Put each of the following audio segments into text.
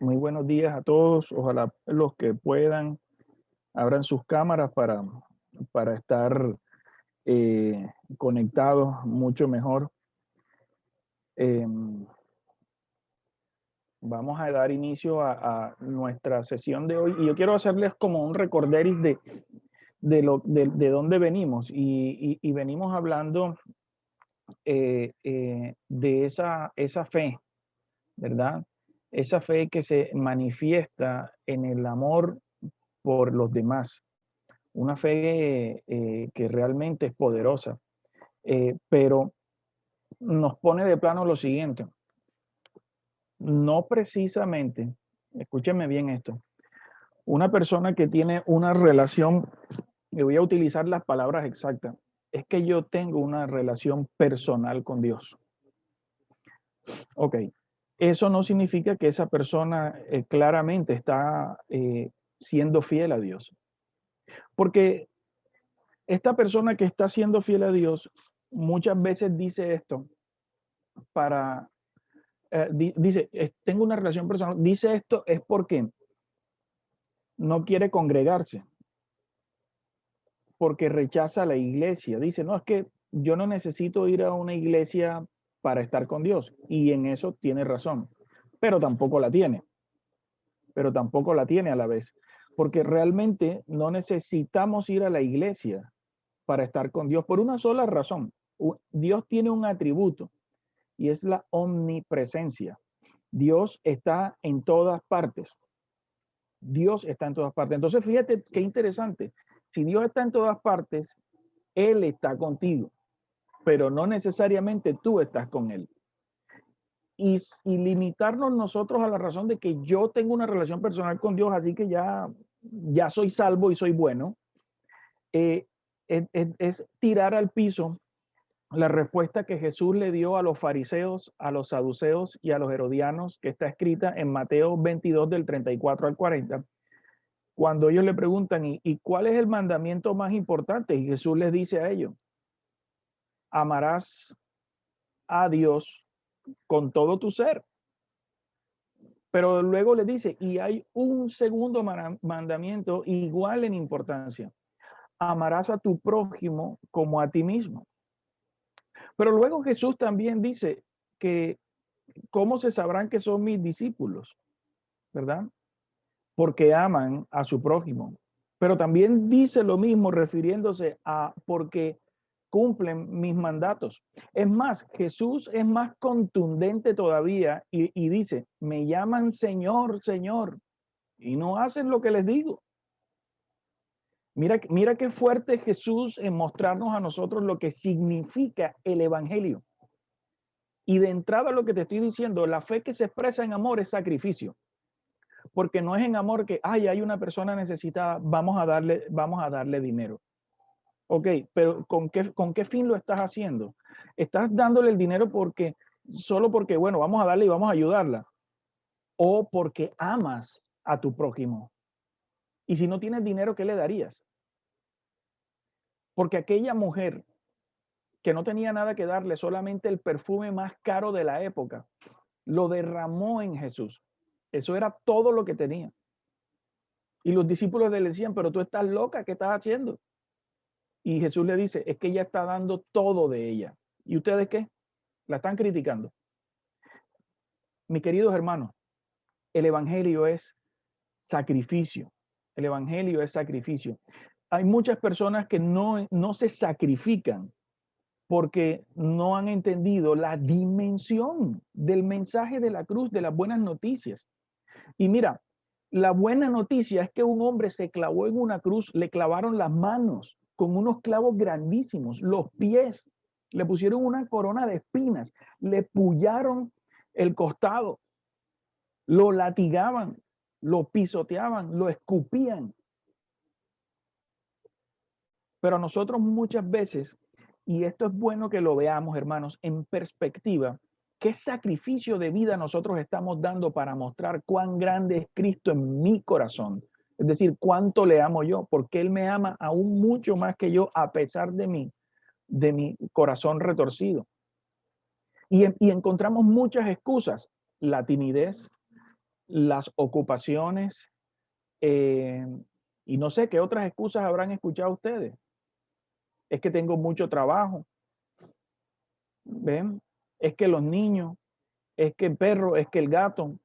muy buenos días a todos. Ojalá los que puedan abran sus cámaras para estar conectados mucho mejor. Vamos a dar inicio a nuestra sesión de hoy y yo quiero hacerles como un recorderis de dónde venimos y venimos hablando de esa fe, ¿verdad? Esa fe que se manifiesta en el amor por los demás, una fe que realmente es poderosa, pero nos pone de plano lo siguiente: no precisamente, escúchenme bien esto, una persona que tiene una relación, y voy a utilizar las palabras exactas, es que yo tengo una relación personal con Dios. Ok, eso no significa que esa persona claramente está siendo fiel a Dios. Porque esta persona que está siendo fiel a Dios muchas veces dice esto para, dice, tengo una relación personal, dice esto es porque no quiere congregarse, porque rechaza la iglesia. Dice, no, es que yo no necesito ir a una iglesia para estar con Dios. Y en eso tiene razón, pero tampoco la tiene. Pero tampoco la tiene a la vez. Porque realmente no necesitamos ir a la iglesia para estar con Dios por una sola razón. Dios tiene un atributo y es la omnipresencia. Dios está en todas partes. Dios está en todas partes. Entonces, fíjate qué interesante. Si Dios está en todas partes, Él está contigo, pero no necesariamente tú estás con Él. Y limitarnos nosotros a la razón de que yo tengo una relación personal con Dios, así que ya soy salvo y soy bueno, es tirar al piso la respuesta que Jesús le dio a los fariseos, a los saduceos y a los herodianos, que está escrita en Mateo 22 del 34 al 40, cuando ellos le preguntan, ¿y cuál es el mandamiento más importante? Y Jesús les dice a ellos, amarás a Dios con todo tu ser. Pero luego le dice, y hay un segundo mandamiento igual en importancia, amarás a tu prójimo como a ti mismo. Pero luego Jesús también dice que ¿cómo se sabrán que son mis discípulos? ¿Verdad? Porque aman a su prójimo. Pero también dice lo mismo refiriéndose a porque cumplen mis mandatos. Es más, Jesús es más contundente todavía y dice, me llaman Señor, Señor, y no hacen lo que les digo. Mira qué fuerte Jesús en mostrarnos a nosotros lo que significa el evangelio. Y de entrada lo que te estoy diciendo, la fe que se expresa en amor es sacrificio. Porque no es en amor que, ay, hay una persona necesitada, vamos a darle dinero. Ok, pero ¿con qué fin lo estás haciendo? ¿Estás dándole el dinero solo porque, bueno, vamos a darle y vamos a ayudarla? ¿O porque amas a tu prójimo? Y si no tienes dinero, ¿qué le darías? Porque aquella mujer que no tenía nada que darle, solamente el perfume más caro de la época, lo derramó en Jesús. Eso era todo lo que tenía. Y los discípulos le decían, pero tú estás loca, ¿qué estás haciendo? Y Jesús le dice, es que ella está dando todo de ella. ¿Y ustedes qué? La están criticando. Mis queridos hermanos, el evangelio es sacrificio. El evangelio es sacrificio. Hay muchas personas que no se sacrifican porque no han entendido la dimensión del mensaje de la cruz, de las buenas noticias. Y mira, la buena noticia es que un hombre se clavó en una cruz, le clavaron las manos con unos clavos grandísimos, los pies, le pusieron una corona de espinas, le pullaron el costado, lo latigaban, lo pisoteaban, lo escupían. Pero nosotros muchas veces, y esto es bueno que lo veamos, hermanos, en perspectiva, ¿qué sacrificio de vida nosotros estamos dando para mostrar cuán grande es Cristo en mi corazón? Es decir, cuánto le amo yo, porque Él me ama aún mucho más que yo, a pesar de mi corazón retorcido. Y encontramos muchas excusas, la timidez, las ocupaciones, y no sé qué otras excusas habrán escuchado ustedes. Es que tengo mucho trabajo, ¿ven? Es que los niños, es que el perro, es que el gato.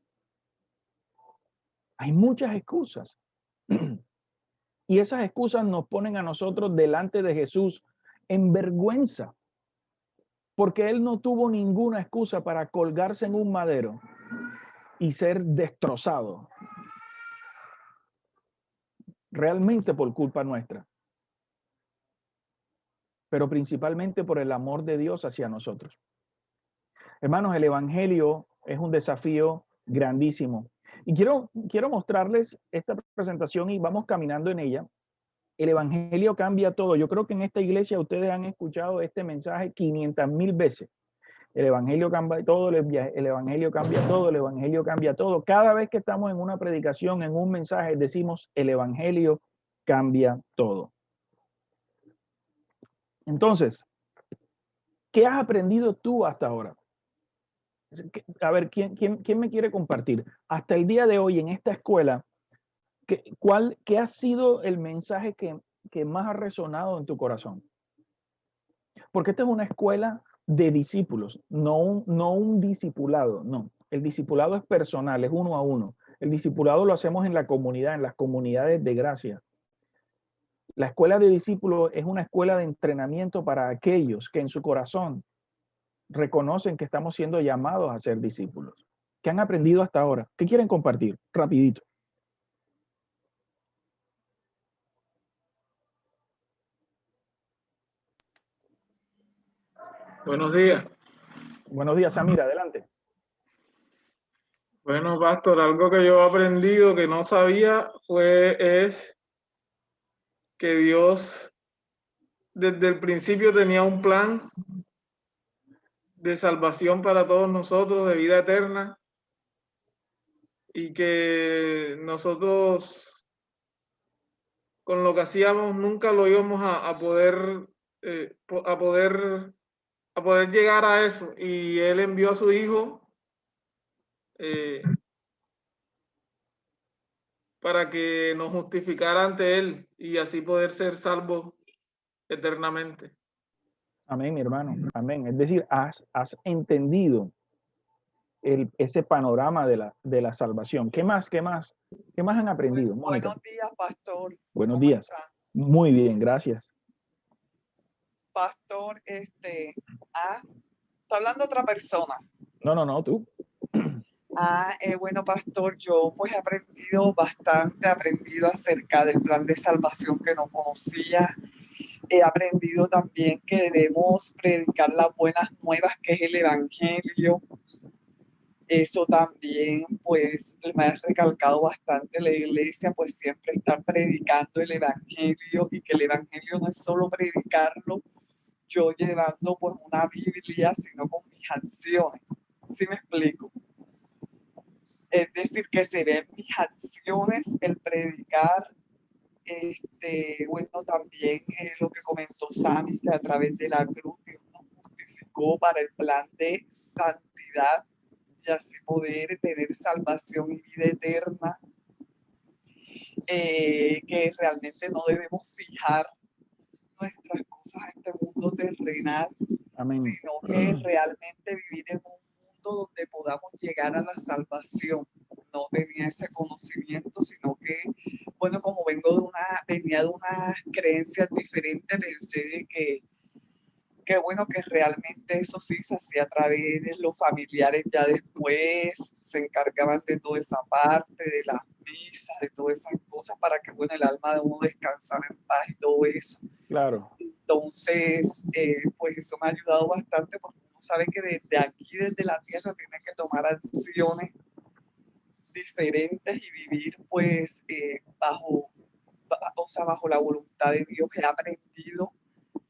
Hay muchas excusas. Y esas excusas nos ponen a nosotros delante de Jesús en vergüenza, porque Él no tuvo ninguna excusa para colgarse en un madero y ser destrozado, realmente por culpa nuestra, pero principalmente por el amor de Dios hacia nosotros. Hermanos, el Evangelio es un desafío grandísimo. Y quiero mostrarles esta presentación y vamos caminando en ella. El Evangelio cambia todo. Yo creo que en esta iglesia ustedes han escuchado este mensaje 500,000 veces. El Evangelio cambia todo, el Evangelio cambia todo, el Evangelio cambia todo. Cada vez que estamos en una predicación, en un mensaje, decimos el Evangelio cambia todo. Entonces, ¿qué has aprendido tú hasta ahora? A ver, ¿quién me quiere compartir? Hasta el día de hoy en esta escuela, ¿qué ha sido el mensaje que más ha resonado en tu corazón? Porque esta es una escuela de discípulos, no un discipulado, no. El discipulado es personal, es uno a uno. El discipulado lo hacemos en la comunidad, en las comunidades de gracia. La escuela de discípulos es una escuela de entrenamiento para aquellos que en su corazón reconocen que estamos siendo llamados a ser discípulos. ¿Qué han aprendido hasta ahora? ¿Qué quieren compartir? Rapidito. Buenos días. Buenos días, Samir, adelante. Bueno, pastor, algo que yo he aprendido que no sabía es que Dios desde el principio tenía un plan de salvación para todos nosotros, de vida eterna, y que nosotros con lo que hacíamos nunca lo íbamos a poder llegar a eso. Y Él envió a su Hijo para que nos justificara ante Él y así poder ser salvos eternamente. Amén, mi hermano. Amén. Es decir, has entendido ese panorama de la salvación. ¿Qué más? ¿Qué más? ¿Qué más han aprendido, Mónica? Buenos días, pastor. Buenos ¿Cómo días. está? Muy bien, gracias. Pastor, está hablando otra persona. No, tú. Bueno, pastor, yo pues he aprendido bastante, he aprendido acerca del plan de salvación que no conocía. He aprendido también que debemos predicar las buenas nuevas, que es el Evangelio. Eso también, pues, me ha recalcado bastante la iglesia, pues siempre estar predicando el Evangelio, y que el Evangelio no es solo predicarlo, yo llevando pues una Biblia, sino con mis acciones. ¿Sí me explico? Es decir, que se ven mis acciones el predicar. Bueno, también lo que comentó Sammy, que a través de la cruz Dios nos justificó para el plan de santidad y así poder tener salvación y vida eterna, que realmente no debemos fijar nuestras cosas a este mundo terrenal, Amén. sino que realmente vivir en un mundo donde podamos llegar a la salvación. No tenía ese conocimiento, sino que, bueno, como venía de unas creencias diferentes, pensé de que bueno, que realmente eso sí se hacía a través de los familiares, ya después se encargaban de toda esa parte, de las misas, de todas esas cosas, para que, bueno, el alma de uno descansara en paz y todo eso. Claro. Entonces, pues eso me ha ayudado bastante, porque uno sabe que desde aquí, desde la tierra, tiene que tomar acciones diferentes y vivir pues bajo la voluntad de Dios.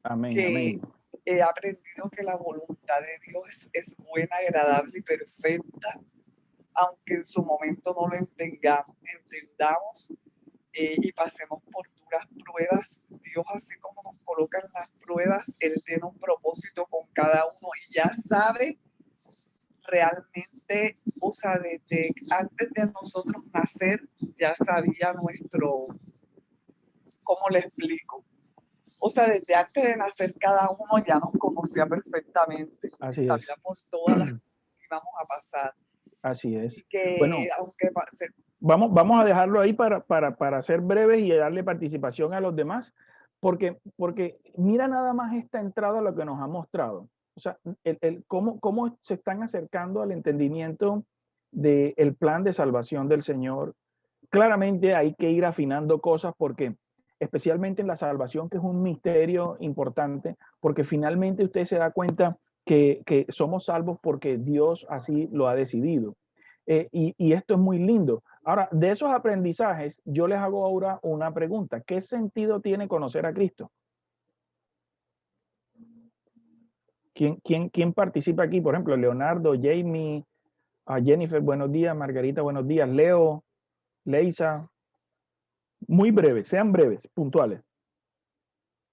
Amén, que amén. He aprendido que la voluntad de Dios es buena, agradable y perfecta, aunque en su momento no lo entendamos y pasemos por duras pruebas. Dios, así como nos coloca en las pruebas, Él tiene un propósito con cada uno y ya sabe realmente, o sea, desde antes de nosotros nacer, ya sabía ¿cómo le explico? O sea, desde antes de nacer cada uno ya nos conocía perfectamente, Así es. sabía por todas las cosas que íbamos a pasar. Así es. Y que Bueno, aunque vamos a dejarlo ahí para ser breves y darle participación a los demás, porque mira nada más esta entrada lo que nos ha mostrado. O sea, cómo se están acercando al entendimiento del plan de salvación del Señor. Claramente hay que ir afinando cosas porque, especialmente en la salvación, que es un misterio importante, porque finalmente usted se da cuenta que somos salvos porque Dios así lo ha decidido. Y esto es muy lindo. Ahora, de esos aprendizajes, yo les hago ahora una pregunta. ¿Qué sentido tiene conocer a Cristo? ¿Quién participa aquí? Por ejemplo, Leonardo, Jamie, Jennifer, buenos días. Margarita, buenos días. Leo, Leisa. Muy breves, sean breves, puntuales.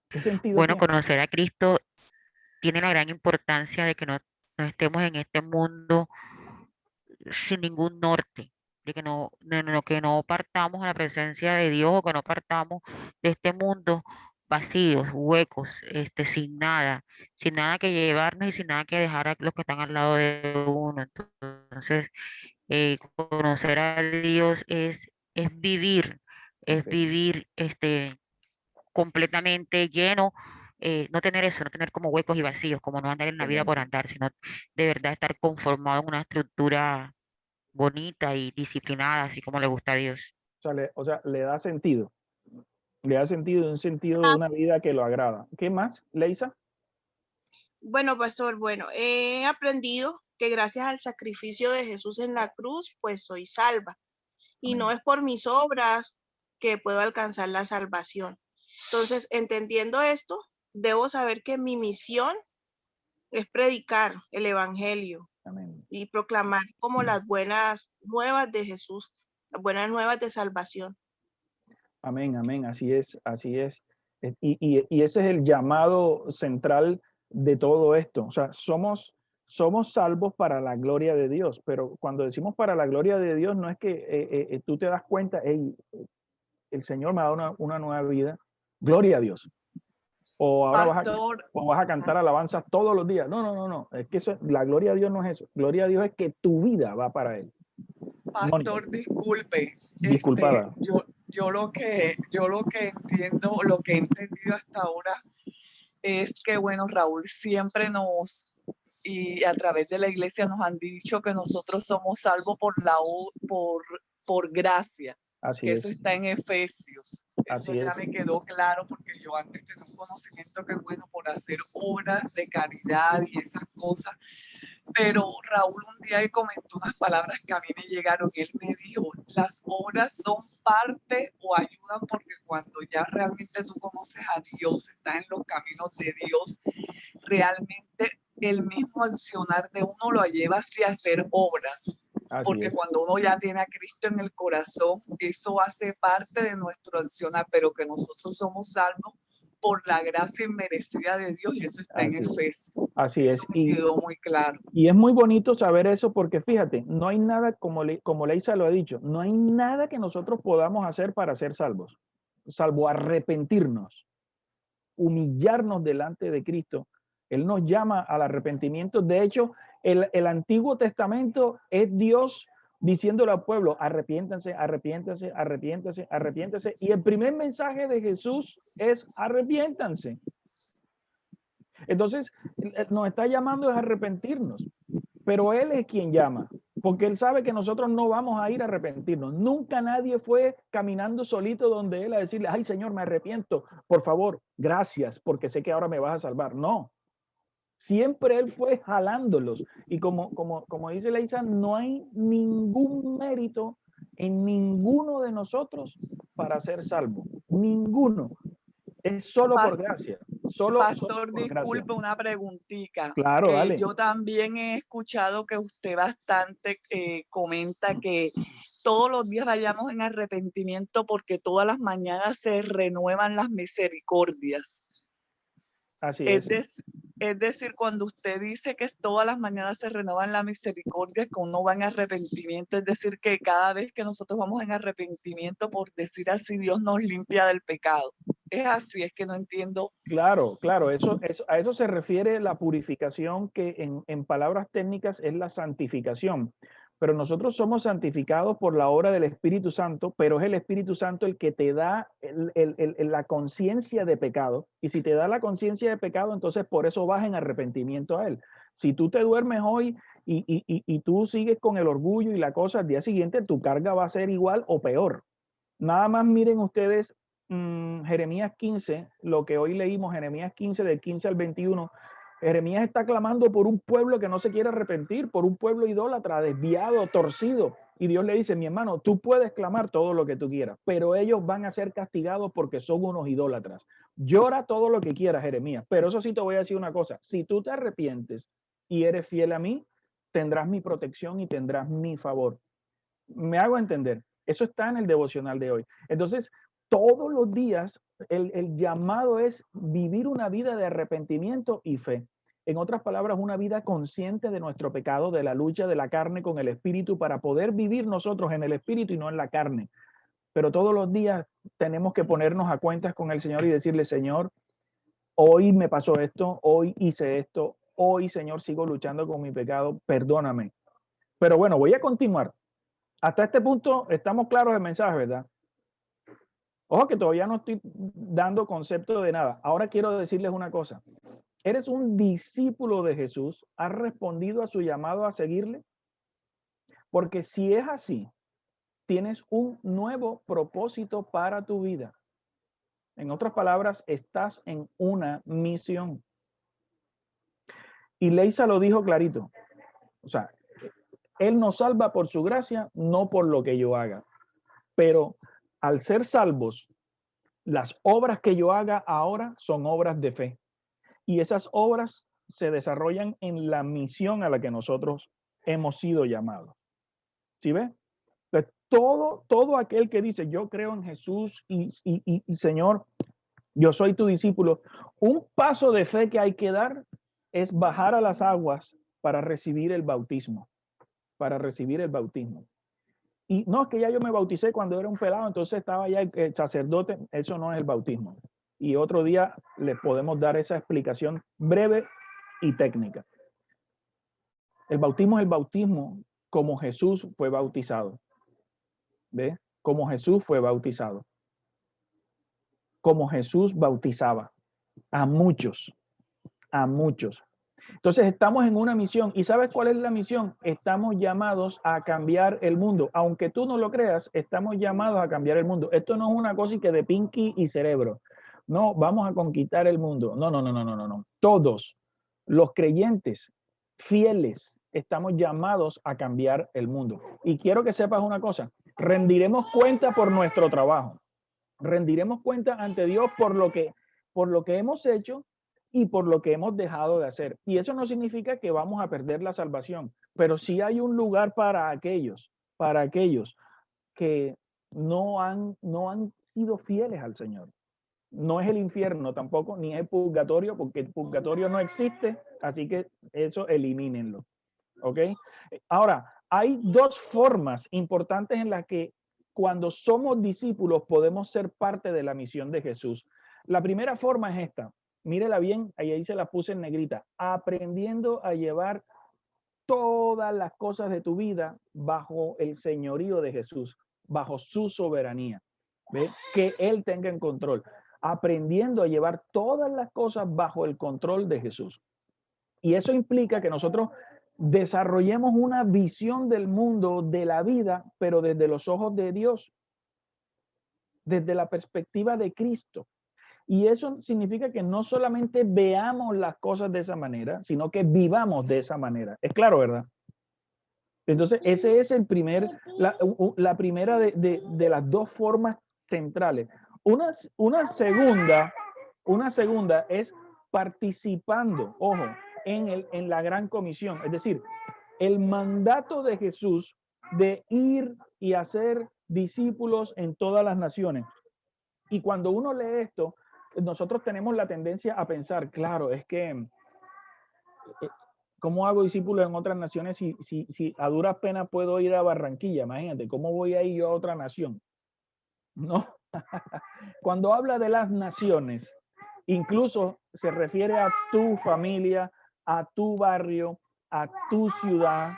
¿Qué sentido Bueno, tiene? conocer a Cristo tiene la gran importancia de que no estemos en este mundo sin ningún norte, de que no partamos a la presencia de Dios o que no partamos de este mundo vacíos, huecos, sin nada que llevarnos y sin nada que dejar a los que están al lado de uno. Entonces, conocer a Dios es vivir, es Okay. vivir completamente lleno, no tener eso, no tener como huecos y vacíos, como no andar en la vida por Excelente. andar, sino de verdad estar conformado en una estructura bonita y disciplinada, así como le gusta a Dios. O sea, le da sentido. Le da sentido, un sentido de una vida que lo agrada. ¿Qué más, Leisa? Bueno, pastor, bueno, he aprendido que gracias al sacrificio de Jesús en la cruz, pues soy salva. Y no Amén. es por mis obras que puedo alcanzar la salvación. Entonces, entendiendo esto, debo saber que mi misión es predicar el evangelio Amén. y proclamar como las buenas nuevas de Jesús, las buenas nuevas de salvación. Amén, amén, así es, así es. Y ese es el llamado central de todo esto. O sea, somos salvos para la gloria de Dios, pero cuando decimos para la gloria de Dios, no es que tú te das cuenta, hey, el Señor me ha dado una nueva vida, gloria a Dios. O ahora pastor, vas a cantar alabanzas todos los días. No, no, no, no. Es que la gloria a Dios no es eso. Gloria a Dios es que tu vida va para Él. Mónica, pastor, disculpe, disculpada. yo lo que entiendo, lo que he entendido hasta ahora es que, bueno, Raúl siempre y a través de la iglesia nos han dicho que nosotros somos salvos por gracia, Así que es, eso está en Efesios. Eso así ya es. me quedó claro porque yo antes tenía un conocimiento que, bueno, por hacer obras de caridad y esas cosas, pero Raúl un día comentó unas palabras que a mí me llegaron. Él me dijo, las obras son parte o ayudan porque cuando ya realmente tú conoces a Dios, estás en los caminos de Dios, realmente el mismo accionar de uno lo lleva hacia hacer obras. Así Porque es. cuando uno ya tiene a Cristo en el corazón, eso hace parte de nuestro accionar, pero que nosotros somos salvos por la gracia inmerecida de Dios, y eso está en Así es. Efesios. Así es. Eso me quedó muy claro. Y es muy bonito saber eso porque fíjate, no hay nada, como Leisa lo ha dicho, no hay nada que nosotros podamos hacer para ser salvos, salvo arrepentirnos, humillarnos delante de Cristo. Él nos llama al arrepentimiento. De hecho, el Antiguo Testamento es Dios diciéndole al pueblo, arrepiéntanse, arrepiéntanse, arrepiéntanse, arrepiéntanse. Y el primer mensaje de Jesús es arrepiéntanse. Entonces, nos está llamando a arrepentirnos, pero Él es quien llama, porque Él sabe que nosotros no vamos a ir a arrepentirnos. Nunca nadie fue caminando solito donde Él a decirle, ay Señor, me arrepiento, por favor, gracias, porque sé que ahora me vas a salvar. No, siempre Él fue jalándolos. Y como dice Leisa, no hay ningún mérito en ninguno de nosotros para ser salvo. Ninguno. Es solo por gracia. Solo Pastor, por gracia. disculpe una preguntita. Claro, dale. Yo también he escuchado que usted bastante comenta que todos los días vayamos en arrepentimiento porque todas las mañanas se renuevan las misericordias. Así Es, es. es decir, cuando usted dice que todas las mañanas se renuevan la misericordia, que uno va en arrepentimiento, es decir, que cada vez que nosotros vamos en arrepentimiento, por decir así, Dios nos limpia del pecado. Es así, es que no entiendo. Claro, claro, a eso se refiere la purificación, que en palabras técnicas es la santificación. Pero nosotros somos santificados por la obra del Espíritu Santo, pero es el Espíritu Santo el que te da la conciencia de pecado. Y si te da la conciencia de pecado, entonces por eso vas en arrepentimiento a Él. Si tú te duermes hoy y tú sigues con el orgullo y la cosa, al día siguiente tu carga va a ser igual o peor. Nada más miren ustedes Jeremías 15, lo que hoy leímos, Jeremías 15, del 15 al 21. Jeremías está clamando por un pueblo que no se quiere arrepentir, por un pueblo idólatra, desviado, torcido. Y Dios le dice, mi hermano, tú puedes clamar todo lo que tú quieras, pero ellos van a ser castigados porque son unos idólatras. Llora todo lo que quieras, Jeremías, pero eso sí te voy a decir una cosa, si tú te arrepientes y eres fiel a mí, tendrás mi protección y tendrás mi favor. Me hago entender. Eso está en el devocional de hoy. Entonces, todos los días el llamado es vivir una vida de arrepentimiento y fe. En otras palabras, una vida consciente de nuestro pecado, de la lucha de la carne con el espíritu, para poder vivir nosotros en el espíritu y no en la carne. Pero todos los días tenemos que ponernos a cuentas con el Señor y decirle, Señor, hoy me pasó esto, hoy hice esto, hoy, Señor, sigo luchando con mi pecado, perdóname. Pero bueno, voy a continuar. Hasta este punto estamos claros del mensaje, ¿verdad? Ojo que todavía no estoy dando concepto de nada. Ahora quiero decirles una cosa. ¿Eres un discípulo de Jesús? ¿Has respondido a su llamado a seguirle? Porque si es así, tienes un nuevo propósito para tu vida. En otras palabras, estás en una misión. Y Leisa lo dijo clarito. O sea, Él nos salva por su gracia, no por lo que yo haga. Pero al ser salvos, las obras que yo haga ahora son obras de fe. Y esas obras se desarrollan en la misión a la que nosotros hemos sido llamados. ¿Sí ves? Entonces, todo aquel que dice, yo creo en Jesús y Señor, yo soy tu discípulo, un paso de fe que hay que dar es bajar a las aguas para recibir el bautismo. Para recibir el bautismo. Y no, es que ya yo me bauticé cuando era un pelado, entonces estaba ya el sacerdote. Eso no es el bautismo. Y otro día les podemos dar esa explicación breve y técnica. El bautismo es el bautismo como Jesús fue bautizado. ¿Ve? Como Jesús fue bautizado. Como Jesús bautizaba a muchos, a muchos. Entonces estamos en una misión. ¿Y sabes cuál es la misión? Estamos llamados a cambiar el mundo. Aunque tú no lo creas, estamos llamados a cambiar el mundo. Esto no es una cosa que de Pinky y cerebro. No, vamos a conquistar el mundo. No. Todos los creyentes fieles estamos llamados a cambiar el mundo. Y quiero que sepas una cosa. Rendiremos cuenta por nuestro trabajo. Rendiremos cuenta ante Dios por lo que hemos hecho y por lo que hemos dejado de hacer. Y eso no significa que vamos a perder la salvación, pero sí hay un lugar para aquellos que no han sido fieles al Señor. No es el infierno tampoco, ni es el purgatorio, porque el purgatorio no existe, así que eso elimínenlo. ¿Ok? Ahora, hay dos formas importantes en las que cuando somos discípulos podemos ser parte de la misión de Jesús. La primera forma es esta. Mírela bien, ahí se la puse en negrita. Aprendiendo a llevar todas las cosas de tu vida bajo el señorío de Jesús, bajo su soberanía. ¿Ve? Que Él tenga en control. Aprendiendo a llevar todas las cosas bajo el control de Jesús. Y eso implica que nosotros desarrollemos una visión del mundo, de la vida, pero desde los ojos de Dios, desde la perspectiva de Cristo. Y eso significa que no solamente veamos las cosas de esa manera, sino que vivamos de esa manera. Es claro, ¿verdad? Entonces, ese es la primera de las dos formas centrales. Una segunda es participando, ojo, en la gran comisión. Es decir, el mandato de Jesús de ir y hacer discípulos en todas las naciones. Y cuando uno lee esto, nosotros tenemos la tendencia a pensar, claro, es que, ¿cómo hago discípulos en otras naciones si a duras penas puedo ir a Barranquilla? Imagínate, ¿cómo voy a ir yo a otra nación? No. Cuando habla de las naciones, incluso se refiere a tu familia, a tu barrio, a tu ciudad,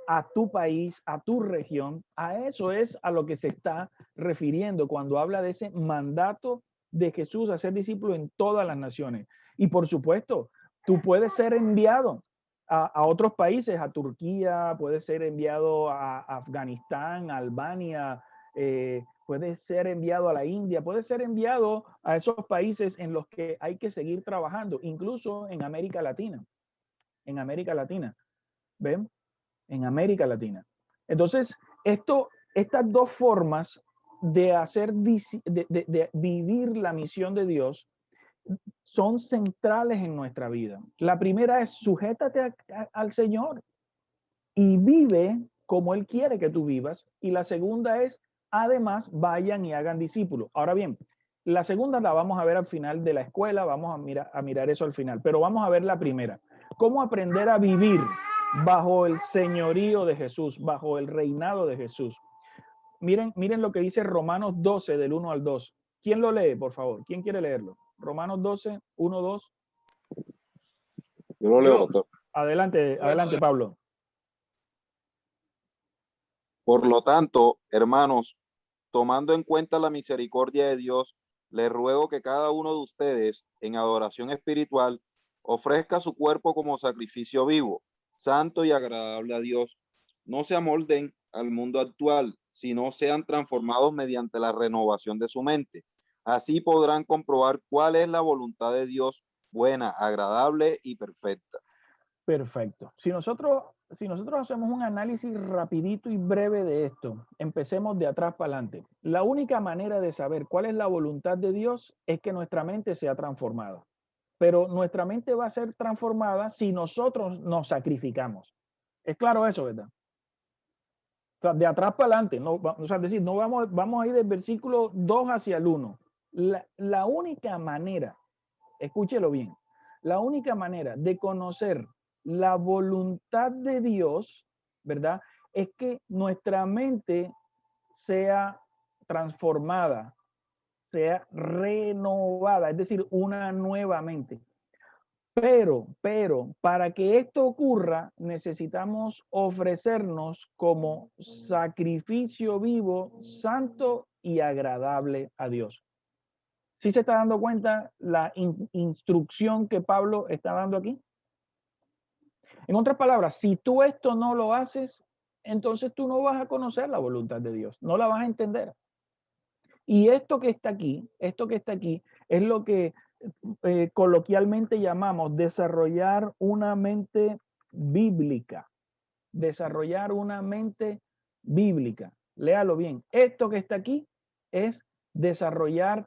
a tu país, a tu región. A eso es a lo que se está refiriendo cuando habla de ese mandato de Jesús a ser discípulo en todas las naciones. Y por supuesto, tú puedes ser enviado a otros países, a Turquía, puedes ser enviado a Afganistán, a Albania, puede ser enviado a la India, puede ser enviado a esos países en los que hay que seguir trabajando, incluso en América Latina. En América Latina. ¿Ven? En América Latina. Entonces, estas dos formas de hacer, de vivir la misión de Dios son centrales en nuestra vida. La primera es sujétate al Señor y vive como Él quiere que tú vivas. Y la segunda es, además, vayan y hagan discípulos. Ahora bien, la segunda la vamos a ver al final de la escuela, vamos a mirar eso al final, pero vamos a ver la primera. ¿Cómo aprender a vivir bajo el señorío de Jesús, bajo el reinado de Jesús? Miren lo que dice Romanos 12, del 1 al 2. ¿Quién lo lee, por favor? ¿Quién quiere leerlo? Romanos 12, 1, 2. Yo lo leo, pastor. Adelante, adelante, Pablo. Por lo tanto, hermanos, tomando en cuenta la misericordia de Dios, les ruego que cada uno de ustedes, en adoración espiritual, ofrezca su cuerpo como sacrificio vivo, santo y agradable a Dios. No se amolden al mundo actual, sino sean transformados mediante la renovación de su mente. Así podrán comprobar cuál es la voluntad de Dios, buena, agradable y perfecta. Perfecto. Si nosotros hacemos un análisis rapidito y breve de esto, empecemos de atrás para adelante. La única manera de saber cuál es la voluntad de Dios es que nuestra mente sea transformada. Pero nuestra mente va a ser transformada si nosotros nos sacrificamos. Es claro eso, ¿verdad? O sea, de atrás para adelante, no, o sea, es decir, no vamos a ir del versículo 2 hacia el 1. La única manera, escúchelo bien, la única manera de conocer la voluntad de Dios, ¿verdad? Es que nuestra mente sea transformada, sea renovada, es decir, una nueva mente. Pero, para que esto ocurra, necesitamos ofrecernos como sacrificio vivo, santo y agradable a Dios. ¿Sí se está dando cuenta la instrucción que Pablo está dando aquí? En otras palabras, si tú esto no lo haces, entonces tú no vas a conocer la voluntad de Dios, no la vas a entender. Y esto que está aquí es lo que coloquialmente llamamos desarrollar una mente bíblica. Desarrollar una mente bíblica. Léalo bien. Esto que está aquí es desarrollar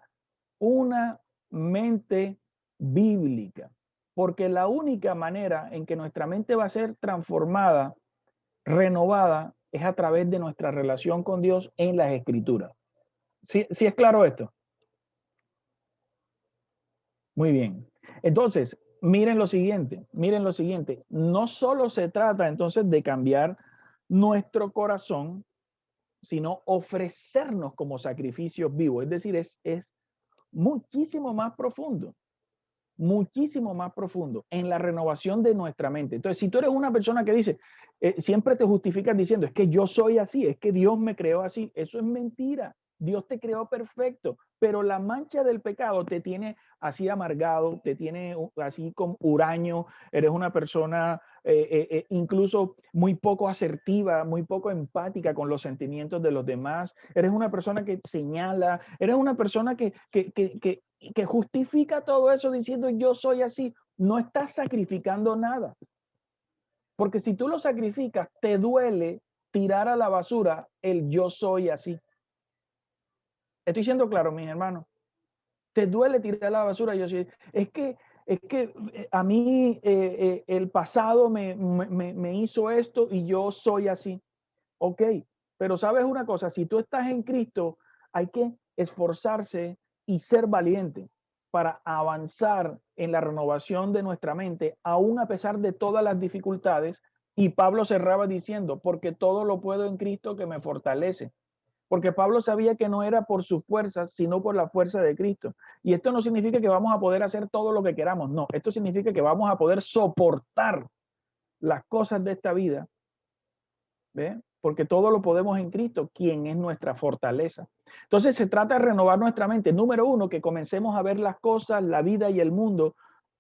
una mente bíblica. Porque la única manera en que nuestra mente va a ser transformada, renovada, es a través de nuestra relación con Dios en las Escrituras. ¿Sí es claro esto? Muy bien. Entonces, miren lo siguiente. No solo se trata entonces de cambiar nuestro corazón, sino ofrecernos como sacrificios vivos. Es decir, es muchísimo más profundo en la renovación de nuestra mente. Entonces, si tú eres una persona que dice, siempre te justificas diciendo, es que yo soy así, es que Dios me creó así, eso es mentira. Dios te creó perfecto, pero la mancha del pecado te tiene así amargado, te tiene así con huraño, eres una persona incluso muy poco asertiva, muy poco empática con los sentimientos de los demás, eres una persona que señala, eres una persona que justifica todo eso diciendo yo soy así. No estás sacrificando nada. Porque si tú lo sacrificas, te duele tirar a la basura el yo soy así. Estoy siendo claro, mis hermanos. Te duele tirar a la basura yo soy. Es que a mí el pasado me hizo esto y yo soy así. Ok, pero sabes una cosa, si tú estás en Cristo, hay que esforzarse y ser valiente. para avanzar en la renovación de nuestra mente, aún a pesar de todas las dificultades. Y Pablo cerraba diciendo, porque todo lo puedo en Cristo que me fortalece. Porque Pablo sabía que no era por sus fuerzas, sino por la fuerza de Cristo. Y esto no significa que vamos a poder hacer todo lo que queramos, no. Esto significa que vamos a poder soportar las cosas de esta vida, ¿ve? Porque todo lo podemos en Cristo, quien es nuestra fortaleza. Entonces se trata de renovar nuestra mente. Número uno, que comencemos a ver las cosas, la vida y el mundo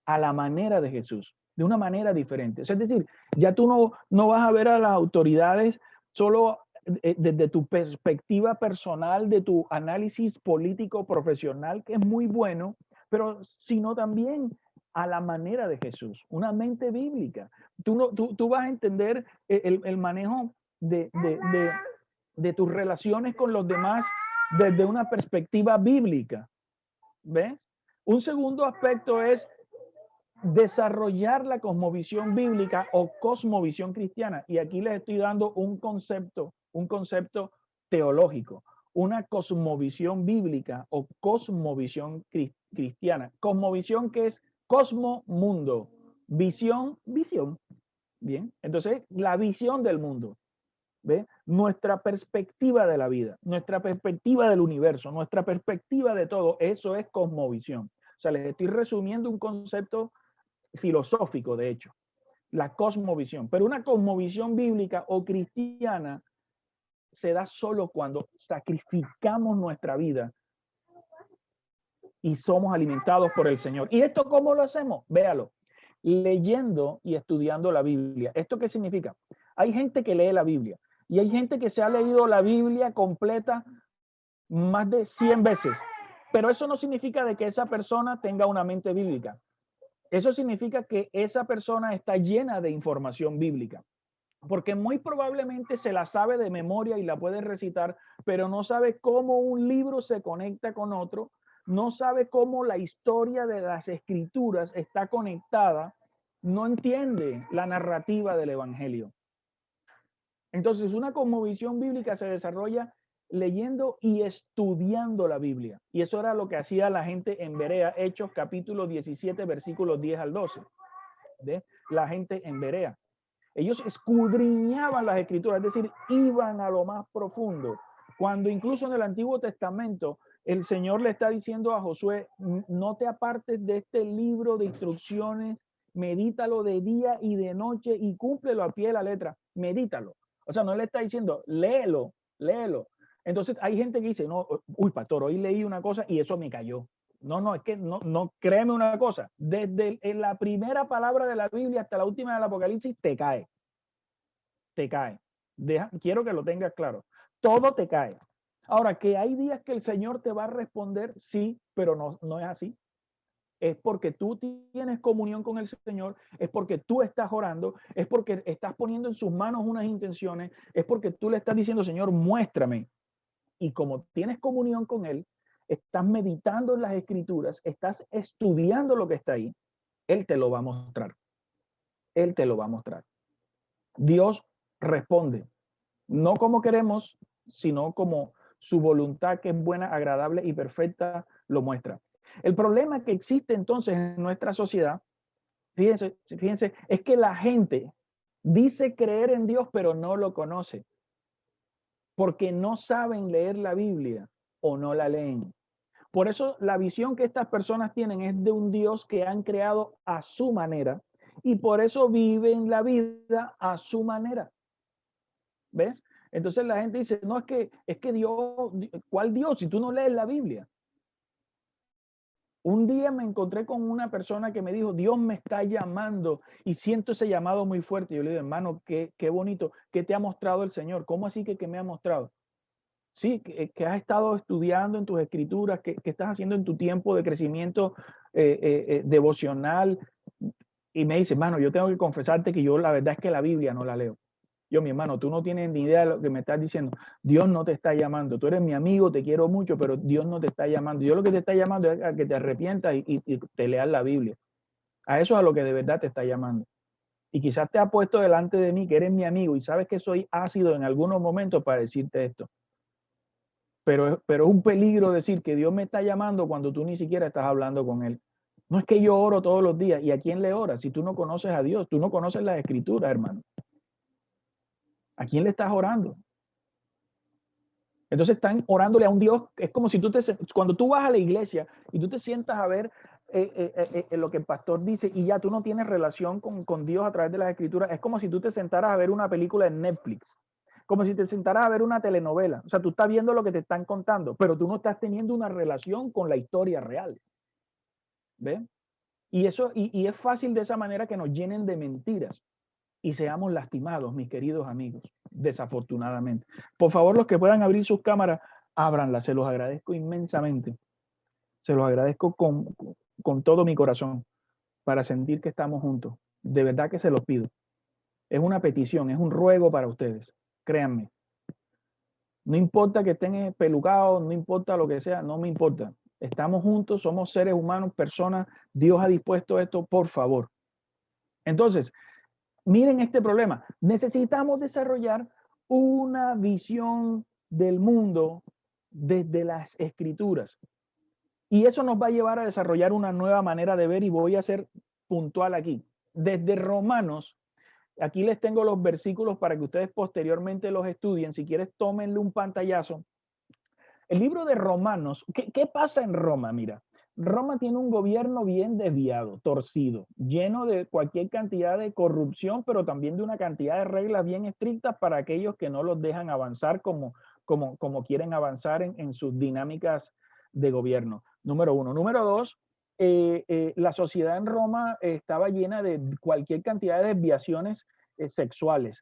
a la manera de Jesús, de una manera diferente. Es decir, ya tú no vas a ver a las autoridades solo desde tu perspectiva personal, de tu análisis político profesional, que es muy bueno, pero sino también a la manera de Jesús, una mente bíblica. Tú vas a entender el manejo de tus relaciones con los demás desde una perspectiva bíblica. ¿Ves? Un segundo aspecto es desarrollar la cosmovisión bíblica o cosmovisión cristiana. Y aquí les estoy dando un concepto teológico, una cosmovisión bíblica o cosmovisión cristiana. Cosmovisión, que es cosmo, mundo, visión, visión. Bien, entonces la visión del mundo. ¿Ve? Nuestra perspectiva de la vida, nuestra perspectiva del universo, nuestra perspectiva de todo, eso es cosmovisión. O sea, les estoy resumiendo un concepto filosófico, de hecho, la cosmovisión. Pero una cosmovisión bíblica o cristiana se da solo cuando sacrificamos nuestra vida y somos alimentados por el Señor. ¿Y esto cómo lo hacemos? Véalo, leyendo y estudiando la Biblia. ¿Esto qué significa? Hay gente que lee la Biblia y hay gente que se ha leído la Biblia completa más de 100 veces, pero eso no significa de que esa persona tenga una mente bíblica. Eso significa que esa persona está llena de información bíblica, porque muy probablemente se la sabe de memoria y la puede recitar, pero no sabe cómo un libro se conecta con otro, no sabe cómo la historia de las escrituras está conectada, no entiende la narrativa del evangelio. Entonces, una cosmovisión bíblica se desarrolla leyendo y estudiando la Biblia. Y eso era lo que hacía la gente en Berea, Hechos capítulo 17, versículos 10 al 12. ¿De? La gente en Berea. Ellos escudriñaban las escrituras, es decir, iban a lo más profundo. Cuando incluso en el Antiguo Testamento el Señor le está diciendo a Josué, no te apartes de este libro de instrucciones, medítalo de día y de noche y cúmplelo a pie de la letra, medítalo. O sea, no le está diciendo, léelo, léelo. Entonces hay gente que dice, no, uy, pastor, hoy leí una cosa y eso me cayó. No, es que no, créeme una cosa, desde la primera palabra de la Biblia hasta la última del Apocalipsis te cae. Te cae. Quiero que lo tengas claro. Todo te cae. Ahora, que hay días que el Señor te va a responder, sí, pero no es así. Es porque tú tienes comunión con el Señor, es porque tú estás orando, es porque estás poniendo en sus manos unas intenciones, es porque tú le estás diciendo, Señor, muéstrame. Y como tienes comunión con Él, estás meditando en las escrituras, estás estudiando lo que está ahí, Él te lo va a mostrar. Él te lo va a mostrar. Dios responde, no como queremos, sino como su voluntad, que es buena, agradable y perfecta, lo muestra. El problema que existe entonces en nuestra sociedad, fíjense, es que la gente dice creer en Dios, pero no lo conoce, porque no saben leer la Biblia o no la leen. Por eso la visión que estas personas tienen es de un Dios que han creado a su manera y por eso viven la vida a su manera. ¿Ves? Entonces la gente dice, no, es que Dios, ¿cuál Dios? Si tú no lees la Biblia. Un día me encontré con una persona que me dijo, Dios me está llamando y siento ese llamado muy fuerte. Yo le digo, hermano, qué bonito, ¿qué te ha mostrado el Señor? ¿Cómo así que me ha mostrado? Sí, que has estado estudiando en tus escrituras, que estás haciendo en tu tiempo de crecimiento devocional. Y me dice, hermano, yo tengo que confesarte que yo la verdad es que la Biblia no la leo. Yo, mi hermano, tú no tienes ni idea de lo que me estás diciendo. Dios no te está llamando. Tú eres mi amigo, te quiero mucho, pero Dios no te está llamando. Yo lo que te está llamando es a que te arrepientas y te leas la Biblia. A eso es a lo que de verdad te está llamando. Y quizás te ha puesto delante de mí que eres mi amigo y sabes que soy ácido en algunos momentos para decirte esto. pero es un peligro decir que Dios me está llamando cuando tú ni siquiera estás hablando con Él. No es que yo oro todos los días. ¿Y a quién le oras? Si tú no conoces a Dios, tú no conoces las Escrituras, hermano. ¿A quién le estás orando? Entonces están orándole a un Dios. Es como si cuando tú vas a la iglesia y tú te sientas a ver lo que el pastor dice y ya tú no tienes relación con Dios a través de las Escrituras, es como si tú te sentaras a ver una película en Netflix, como si te sentaras a ver una telenovela. O sea, tú estás viendo lo que te están contando, pero tú no estás teniendo una relación con la historia real. ¿Ves? Y eso, y es fácil de esa manera que nos llenen de mentiras y seamos lastimados, mis queridos amigos, desafortunadamente. Por favor, los que puedan abrir sus cámaras, ábranlas, se los agradezco inmensamente. Se los agradezco con todo mi corazón para sentir que estamos juntos. De verdad que se los pido. Es una petición, es un ruego para ustedes. Créanme. No importa que estén pelucados, no importa lo que sea, no me importa. Estamos juntos, somos seres humanos, personas. Dios ha dispuesto esto, por favor. Entonces, miren este problema. Necesitamos desarrollar una visión del mundo desde las Escrituras. Y eso nos va a llevar a desarrollar una nueva manera de ver y voy a ser puntual aquí. Desde Romanos, aquí les tengo los versículos para que ustedes posteriormente los estudien. Si quieres, tómenle un pantallazo. El libro de Romanos, ¿qué pasa en Roma? Mira, Roma tiene un gobierno bien desviado, torcido, lleno de cualquier cantidad de corrupción, pero también de una cantidad de reglas bien estrictas para aquellos que no los dejan avanzar como quieren avanzar en sus dinámicas de gobierno. Número uno. Número dos, la sociedad en Roma estaba llena de cualquier cantidad de desviaciones sexuales,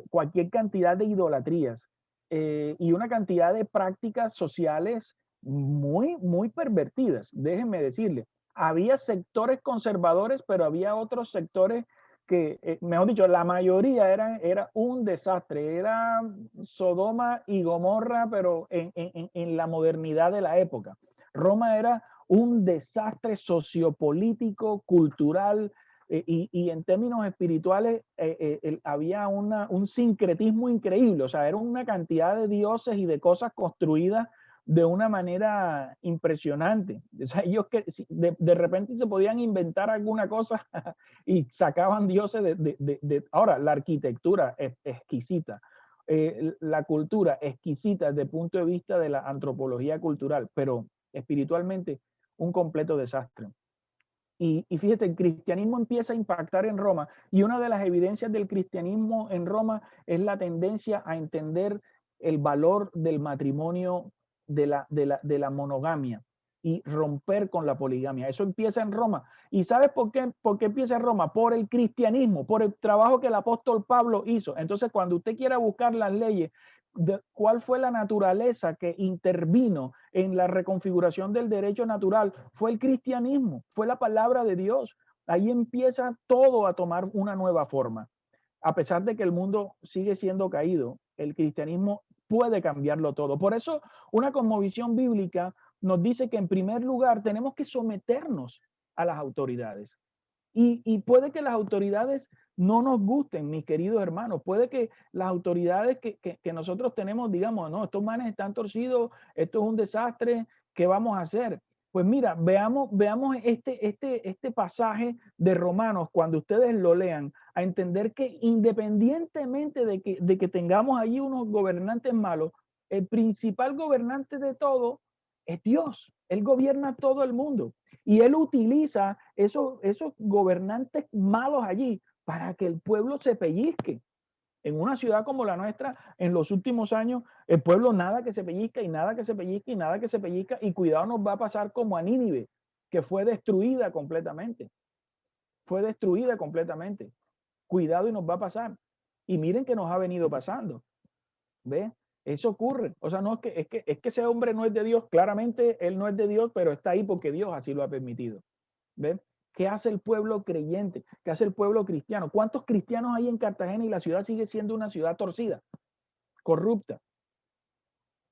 cualquier cantidad de idolatrías. Y una cantidad de prácticas sociales muy pervertidas, déjenme decirle. Había sectores conservadores, pero había otros sectores que, mejor dicho, la mayoría era un desastre, era Sodoma y Gomorra, pero en la modernidad de la época. Roma era un desastre sociopolítico, cultural, y en términos espirituales había un sincretismo increíble, o sea, era una cantidad de dioses y de cosas construidas de una manera impresionante. O sea, ellos que de repente se podían inventar alguna cosa y sacaban dioses Ahora, la arquitectura es exquisita, la cultura exquisita desde el punto de vista de la antropología cultural, pero espiritualmente un completo desastre. Y fíjate, el cristianismo empieza a impactar en Roma y una de las evidencias del cristianismo en Roma es la tendencia a entender el valor del matrimonio, de la monogamia y romper con la poligamia. Eso empieza en Roma. ¿Y sabes por qué empieza en Roma? Por el cristianismo, por el trabajo que el apóstol Pablo hizo. Entonces, cuando usted quiera buscar las leyes, ¿cuál fue la naturaleza que intervino en la reconfiguración del derecho natural? Fue el cristianismo, fue la palabra de Dios. Ahí empieza todo a tomar una nueva forma. A pesar de que el mundo sigue siendo caído, el cristianismo puede cambiarlo todo. Por eso, una cosmovisión bíblica nos dice que en primer lugar tenemos que someternos a las autoridades. Y puede que las autoridades no nos gusten, mis queridos hermanos. Puede que las autoridades que nosotros tenemos, digamos, no, estos manes están torcidos, esto es un desastre, ¿qué vamos a hacer? Pues mira, veamos este pasaje de Romanos, cuando ustedes lo lean, a entender que independientemente de que tengamos allí unos gobernantes malos, el principal gobernante de todo es Dios. Él gobierna todo el mundo. Y él utiliza esos gobernantes malos allí para que el pueblo se pellizque. En una ciudad como la nuestra, en los últimos años, el pueblo nada que se pellizca y nada que se pellizca y nada que se pellizca, y cuidado, nos va a pasar como a Nínive, que fue destruida completamente. Fue destruida completamente. Cuidado y nos va a pasar. Y miren que nos ha venido pasando. ¿Ve? Eso ocurre. O sea, no es que ese hombre no es de Dios. Claramente él no es de Dios, pero está ahí porque Dios así lo ha permitido. ¿Ven? ¿Qué hace el pueblo creyente? ¿Qué hace el pueblo cristiano? ¿Cuántos cristianos hay en Cartagena y la ciudad sigue siendo una ciudad torcida, corrupta?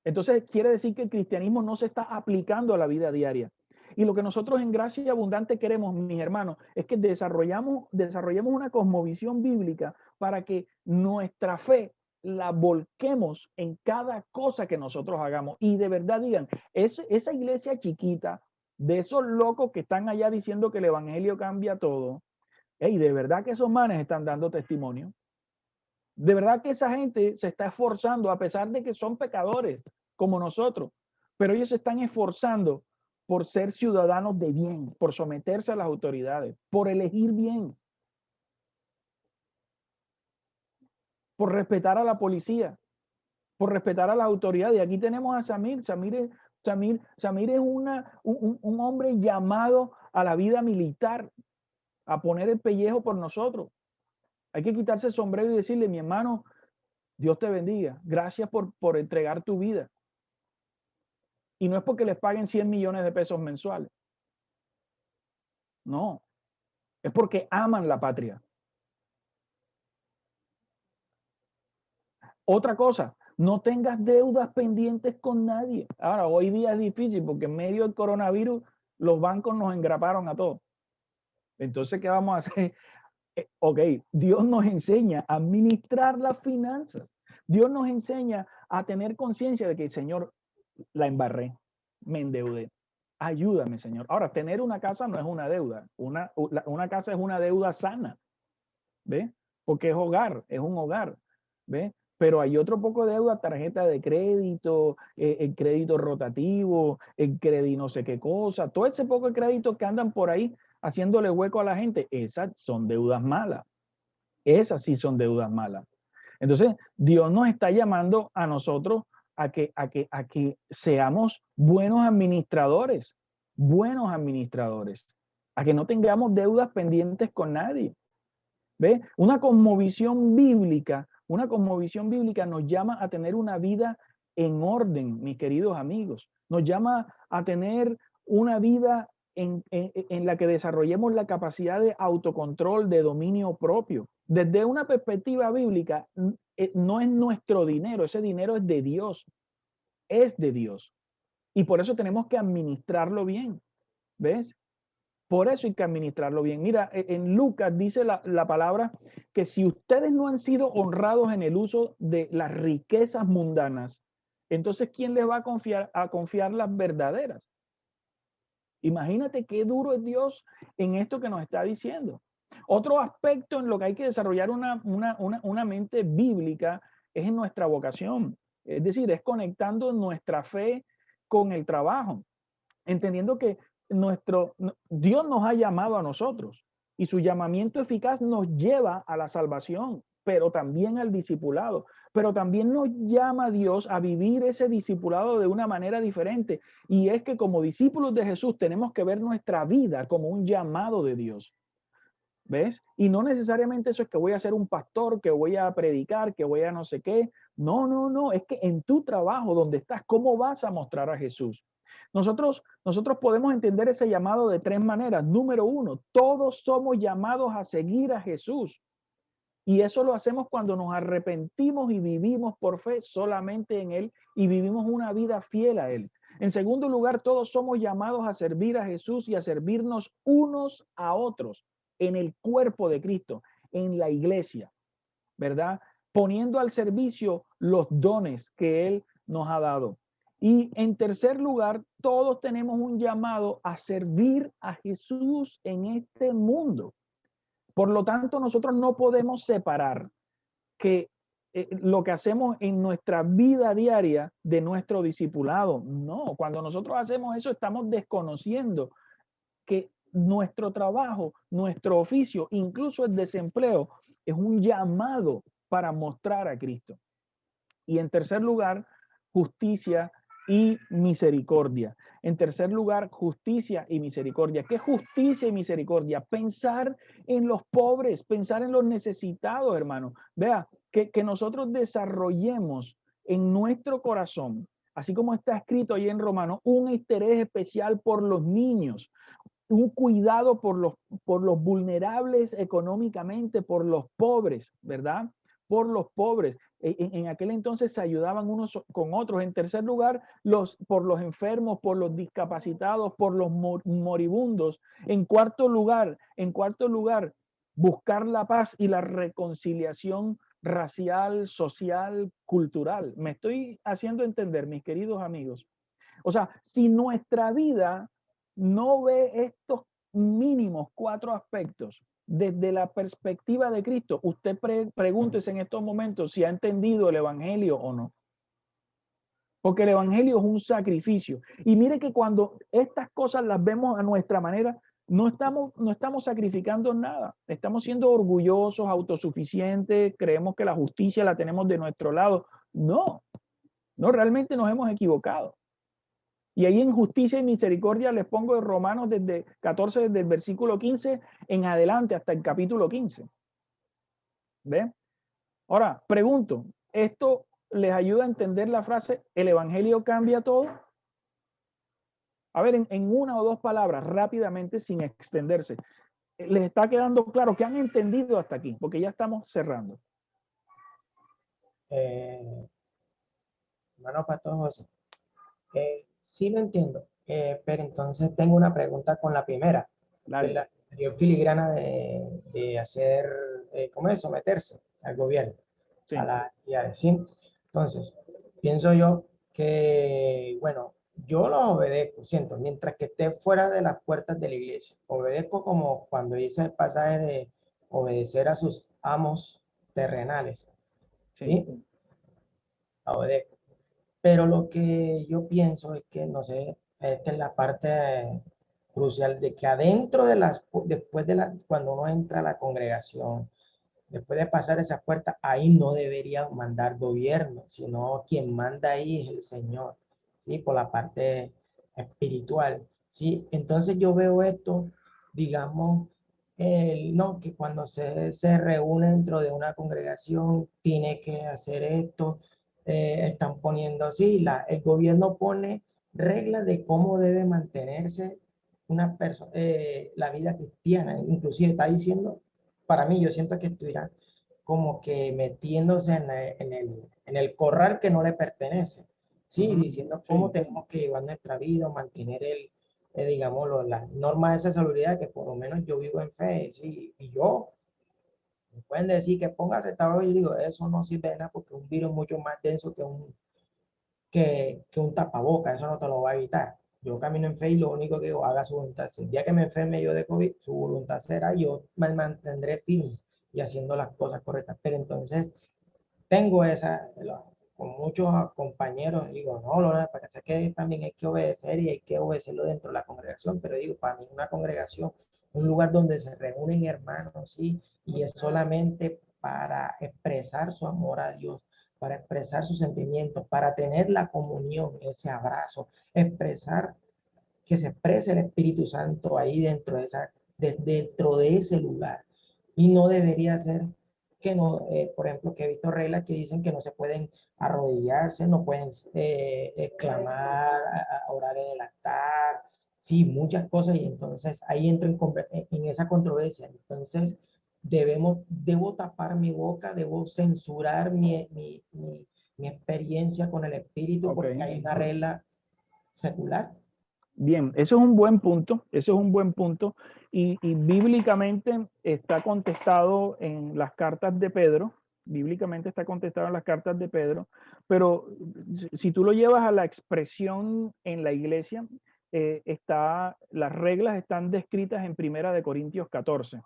Entonces quiere decir que el cristianismo no se está aplicando a la vida diaria. Y lo que nosotros en Gracia Abundante queremos, mis hermanos, es que desarrollemos una cosmovisión bíblica para que nuestra fe la volquemos en cada cosa que nosotros hagamos. Y de verdad digan, esa iglesia chiquita, de esos locos que están allá diciendo que el evangelio cambia todo, y de verdad que esos manes están dando testimonio. De verdad que esa gente se está esforzando, a pesar de que son pecadores como nosotros, pero ellos se están esforzando por ser ciudadanos de bien, por someterse a las autoridades, por elegir bien, por respetar a la policía, por respetar a las autoridades. Y aquí tenemos a Samir. Samir es un hombre llamado a la vida militar, a poner el pellejo por nosotros. Hay que quitarse el sombrero y decirle, mi hermano, Dios te bendiga. Gracias por entregar tu vida. Y no es porque les paguen 100 millones de pesos mensuales. No, es porque aman la patria. Otra cosa, no tengas deudas pendientes con nadie. Ahora, hoy día es difícil porque en medio del coronavirus los bancos nos engraparon a todos. Entonces, ¿qué vamos a hacer? Ok, Dios nos enseña a administrar las finanzas. Dios nos enseña a tener conciencia de que, Señor, la embarré, me endeudé. Ayúdame, Señor. Ahora, tener una casa no es una deuda. Una casa es una deuda sana. ¿Ve? Porque es hogar, es un hogar. ¿Ve? Pero hay otro poco de deuda, tarjeta de crédito, el crédito rotativo, el crédito no sé qué cosa, todo ese poco de créditos que andan por ahí haciéndole hueco a la gente, esas son deudas malas. Esas sí son deudas malas. Entonces, Dios nos está llamando a nosotros a que seamos buenos administradores, a que no tengamos deudas pendientes con nadie. ¿Ve? Una cosmovisión bíblica nos llama a tener una vida en orden, mis queridos amigos. Nos llama a tener una vida en la que desarrollemos la capacidad de autocontrol, de dominio propio. Desde una perspectiva bíblica, no es nuestro dinero, ese dinero es de Dios. Es de Dios. Y por eso tenemos que administrarlo bien. ¿Ves? Por eso hay que administrarlo bien. Mira, en Lucas dice la palabra que si ustedes no han sido honrados en el uso de las riquezas mundanas, entonces ¿quién les va a confiar las verdaderas? Imagínate qué duro es Dios en esto que nos está diciendo. Otro aspecto en lo que hay que desarrollar una mente bíblica es en nuestra vocación. Es decir, es conectando nuestra fe con el trabajo, entendiendo que Dios nos ha llamado a nosotros y su llamamiento eficaz nos lleva a la salvación, pero también al discipulado. Pero también nos llama Dios a vivir ese discipulado de una manera diferente. Y es que como discípulos de Jesús tenemos que ver nuestra vida como un llamado de Dios. ¿Ves? Y no necesariamente eso es que voy a ser un pastor, que voy a predicar, que voy a no sé qué. No. Es que en tu trabajo, donde estás, ¿cómo vas a mostrar a Jesús? Nosotros podemos entender ese llamado de tres maneras. Número uno, todos somos llamados a seguir a Jesús. Y eso lo hacemos cuando nos arrepentimos y vivimos por fe solamente en Él y vivimos una vida fiel a Él. En segundo lugar, todos somos llamados a servir a Jesús y a servirnos unos a otros en el cuerpo de Cristo, en la iglesia, ¿verdad? Poniendo al servicio los dones que Él nos ha dado. Y en tercer lugar, todos tenemos un llamado a servir a Jesús en este mundo. Por lo tanto, nosotros no podemos separar que lo que hacemos en nuestra vida diaria de nuestro discipulado. No, cuando nosotros hacemos eso, estamos desconociendo que nuestro trabajo, nuestro oficio, incluso el desempleo, es un llamado para mostrar a Cristo. Y en tercer lugar, justicia y misericordia. En tercer lugar, justicia y misericordia. ¿Qué justicia y misericordia? Pensar en los pobres, pensar en los necesitados, hermano. Vea, que nosotros desarrollemos en nuestro corazón, así como está escrito ahí en Romanos, un interés especial por los niños, un cuidado por los vulnerables económicamente, por los pobres, ¿verdad? Por los pobres. En aquel entonces se ayudaban unos con otros. En tercer lugar, por los enfermos, por los discapacitados, por los moribundos. En cuarto lugar, buscar la paz y la reconciliación racial, social, cultural. Me estoy haciendo entender, mis queridos amigos. O sea, si nuestra vida no ve estos mínimos 4 aspectos desde la perspectiva de Cristo, usted pregúntese en estos momentos si ha entendido el evangelio o no. Porque el evangelio es un sacrificio. Y mire que cuando estas cosas las vemos a nuestra manera, no estamos sacrificando nada. Estamos siendo orgullosos, autosuficientes, creemos que la justicia la tenemos de nuestro lado. No, realmente nos hemos equivocado. Y ahí en justicia y misericordia les pongo de Romanos desde 14, desde el versículo 15 en adelante hasta el capítulo 15. ¿Ve? Ahora, pregunto, ¿esto les ayuda a entender la frase, el evangelio cambia todo? A ver, en una o dos palabras, rápidamente, sin extenderse. ¿Les está quedando claro que han entendido hasta aquí? Porque ya estamos cerrando. Hermano Pastor José, sí lo entiendo, pero entonces tengo una pregunta con la primera. Dale. La anterior filigrana de hacer, ¿cómo es? Someterse al gobierno, Sí. a las entidades, ¿sí? Entonces, pienso yo que, bueno, yo los obedezco, siento, mientras que esté fuera de las puertas de la iglesia. Obedezco como cuando dice el pasaje de obedecer a sus amos terrenales, ¿sí? Obedezco. Pero lo que yo pienso es que, no sé, esta es la parte crucial de que adentro de después de cuando uno entra a la congregación, después de pasar esa puerta, ahí no debería mandar gobierno, sino quien manda ahí es el Señor, ¿sí? Por la parte espiritual, ¿sí? Entonces yo veo esto, digamos, no, que cuando se reúne dentro de una congregación, tiene que hacer esto, están poniendo así, el gobierno pone reglas de cómo debe mantenerse una persona, la vida cristiana, inclusive está diciendo, para mí, yo siento que estuvieran como que metiéndose en el corral que no le pertenece, ¿sí? Diciendo cómo tenemos que llevar nuestra vida, mantener digamos, las normas de esa salubridad, que por lo menos yo vivo en fe, ¿sí? Y yo, me pueden decir que póngase tabaco y digo, eso no sirve de nada porque un virus mucho más denso que un tapaboca, eso no te lo va a evitar. Yo camino en fe y lo único que digo, haga su voluntad. Si el día que me enferme yo de COVID, su voluntad será, yo me mantendré firme y haciendo las cosas correctas. Pero entonces tengo con muchos compañeros, digo, no, para que sé que también hay que obedecer y hay que obedecerlo dentro de la congregación, pero digo, para mí una congregación, un lugar donde se reúnen hermanos, ¿sí? Y es solamente para expresar su amor a Dios, para expresar sus sentimientos, para tener la comunión, ese abrazo, que se exprese el Espíritu Santo ahí dentro de ese lugar. Y no debería ser que no, por ejemplo, que he visto reglas que dicen que no se pueden arrodillarse, no pueden clamar, orar en el altar, sí, muchas cosas, y entonces ahí entro en esa controversia. Entonces, debo tapar mi boca, debo censurar mi experiencia con el Espíritu, porque hay una regla secular. Bien, eso es un buen punto, eso es un buen punto, y bíblicamente está contestado en las cartas de Pedro, bíblicamente está contestado en las cartas de Pedro, pero si tú lo llevas a la expresión en la iglesia, las reglas están descritas en Primera de Corintios 14,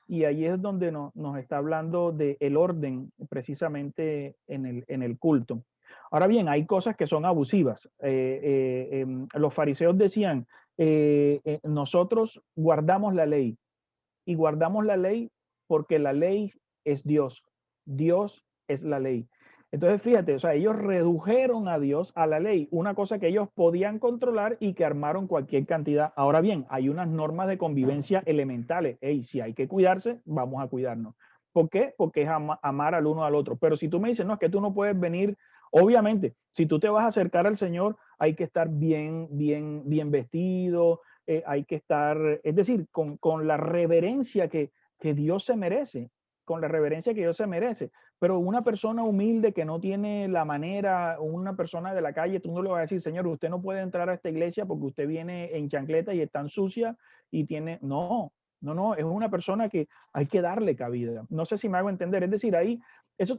y ahí es donde nos está hablando del orden precisamente en el culto. Ahora bien, hay cosas que son abusivas. Los fariseos decían, nosotros guardamos la ley y guardamos la ley porque la ley es Dios. Dios es la ley. Entonces, fíjate, o sea, ellos redujeron a Dios a la ley, una cosa que ellos podían controlar y que armaron cualquier cantidad. Ahora bien, hay unas normas de convivencia elementales. Hey, si hay que cuidarse, vamos a cuidarnos. ¿Por qué? Porque es amar al uno al otro. Pero si tú me dices, no, es que tú no puedes venir, obviamente, si tú te vas a acercar al Señor, hay que estar bien vestido, hay que estar, es decir, con la reverencia que Dios se merece, con la reverencia que Dios se merece. Pero una persona humilde que no tiene la manera, una persona de la calle, tú no le vas a decir, Señor, usted no puede entrar a esta iglesia porque usted viene en chancleta y es tan sucia y tiene, no, es una persona que hay que darle cabida. No sé si me hago entender. Es decir, ahí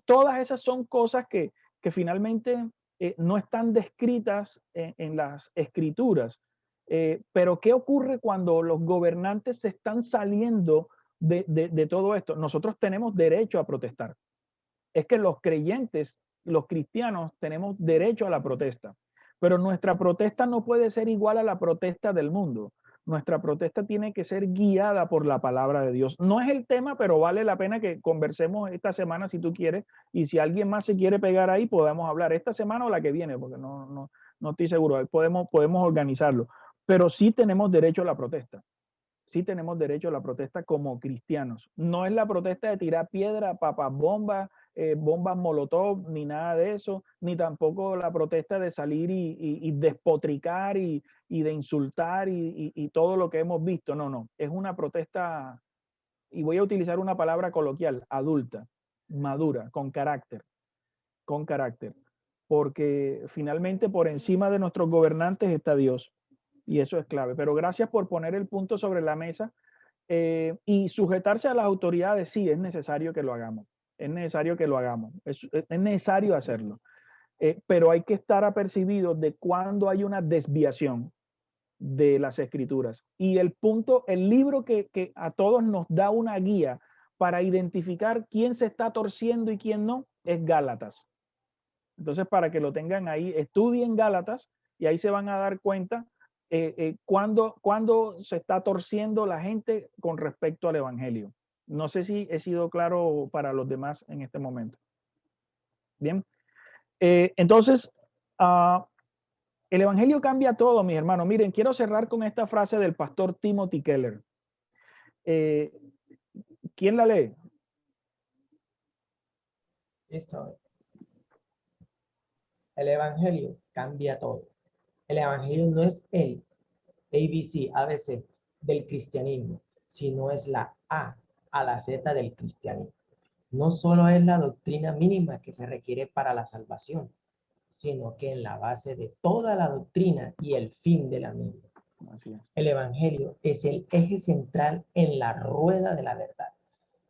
Todas esas son cosas que finalmente no están descritas en las escrituras. Pero ¿qué ocurre cuando los gobernantes se están saliendo de todo esto? Nosotros tenemos derecho a protestar. Es que los creyentes, los cristianos, tenemos derecho a la protesta. Pero nuestra protesta no puede ser igual a la protesta del mundo. Nuestra protesta tiene que ser guiada por la palabra de Dios. No es el tema, pero vale la pena que conversemos esta semana si tú quieres. Y si alguien más se quiere pegar ahí, podemos hablar esta semana o la que viene, porque no estoy seguro. Podemos organizarlo. Pero sí tenemos derecho a la protesta. Sí tenemos derecho a la protesta como cristianos. No es la protesta de tirar piedra, papas bombas, bombas molotov, ni nada de eso, ni tampoco la protesta de salir y despotricar y de insultar y todo lo que hemos visto. No. Es una protesta, y voy a utilizar una palabra coloquial, adulta, madura, con carácter. Porque finalmente por encima de nuestros gobernantes está Dios. Y eso es clave. Pero gracias por poner el punto sobre la mesa. Y sujetarse a las autoridades, sí, es necesario que lo hagamos. Es necesario que lo hagamos. Es necesario hacerlo. Pero hay que estar apercibidos de cuando hay una desviación de las escrituras. Y el libro que a todos nos da una guía para identificar quién se está torciendo y quién no, es Gálatas. Entonces, para que lo tengan ahí, estudien Gálatas y ahí se van a dar cuenta cuando se está torciendo la gente con respecto al evangelio. No sé si he sido claro para los demás en este momento. Bien. Entonces, el evangelio cambia todo, mis hermanos. Miren, quiero cerrar con esta frase del pastor Timothy Keller. ¿Quién la lee? Listo. El evangelio cambia todo. El evangelio no es el ABC, ABC del cristianismo, sino es la A la Z del cristianismo. No solo es la doctrina mínima que se requiere para la salvación, sino que en la base de toda la doctrina y el fin de la misma. Así es. El evangelio es el eje central en la rueda de la verdad.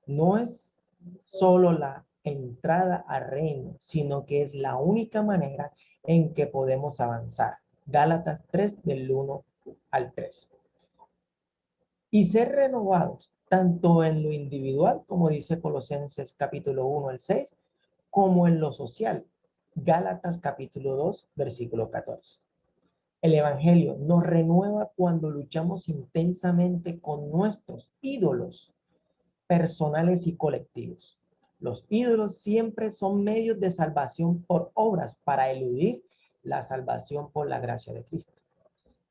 No es solo la entrada al reino, sino que es la única manera en que podemos avanzar. Gálatas 3 del 1 al 3. Y ser renovados tanto en lo individual, como dice Colosenses capítulo 1 al 6, como en lo social. Gálatas capítulo 2, versículo 14. El evangelio nos renueva cuando luchamos intensamente con nuestros ídolos personales y colectivos. Los ídolos siempre son medios de salvación por obras para eludir la salvación por la gracia de Cristo.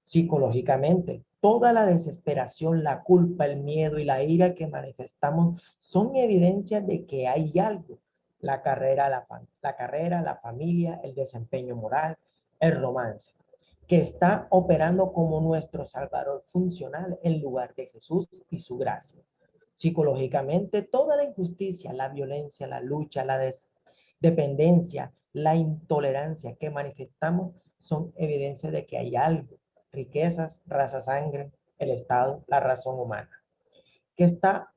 Psicológicamente, toda la desesperación, la culpa, el miedo y la ira que manifestamos son evidencias de que hay algo. La carrera, la familia, el desempeño moral, el romance, que está operando como nuestro Salvador funcional en lugar de Jesús y su gracia. Psicológicamente, toda la injusticia, la violencia, la lucha, la dependencia, la intolerancia que manifestamos son evidencias de que hay algo, riquezas, raza, sangre, el Estado, la razón humana, que está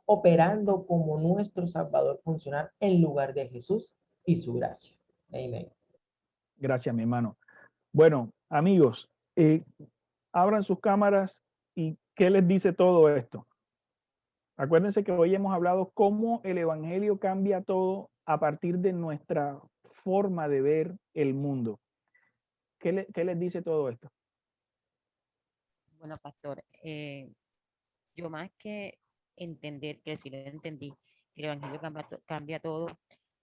operando como nuestro Salvador funcional en lugar de Jesús y su gracia. Amén. Gracias, mi hermano. Bueno, amigos, abran sus cámaras y ¿qué les dice todo esto? Acuérdense que hoy hemos hablado cómo el evangelio cambia todo a partir de nuestra forma de ver el mundo. ¿Qué les dice todo esto? Bueno, pastor, yo más que entender, que si lo entendí, que el Evangelio cambia todo,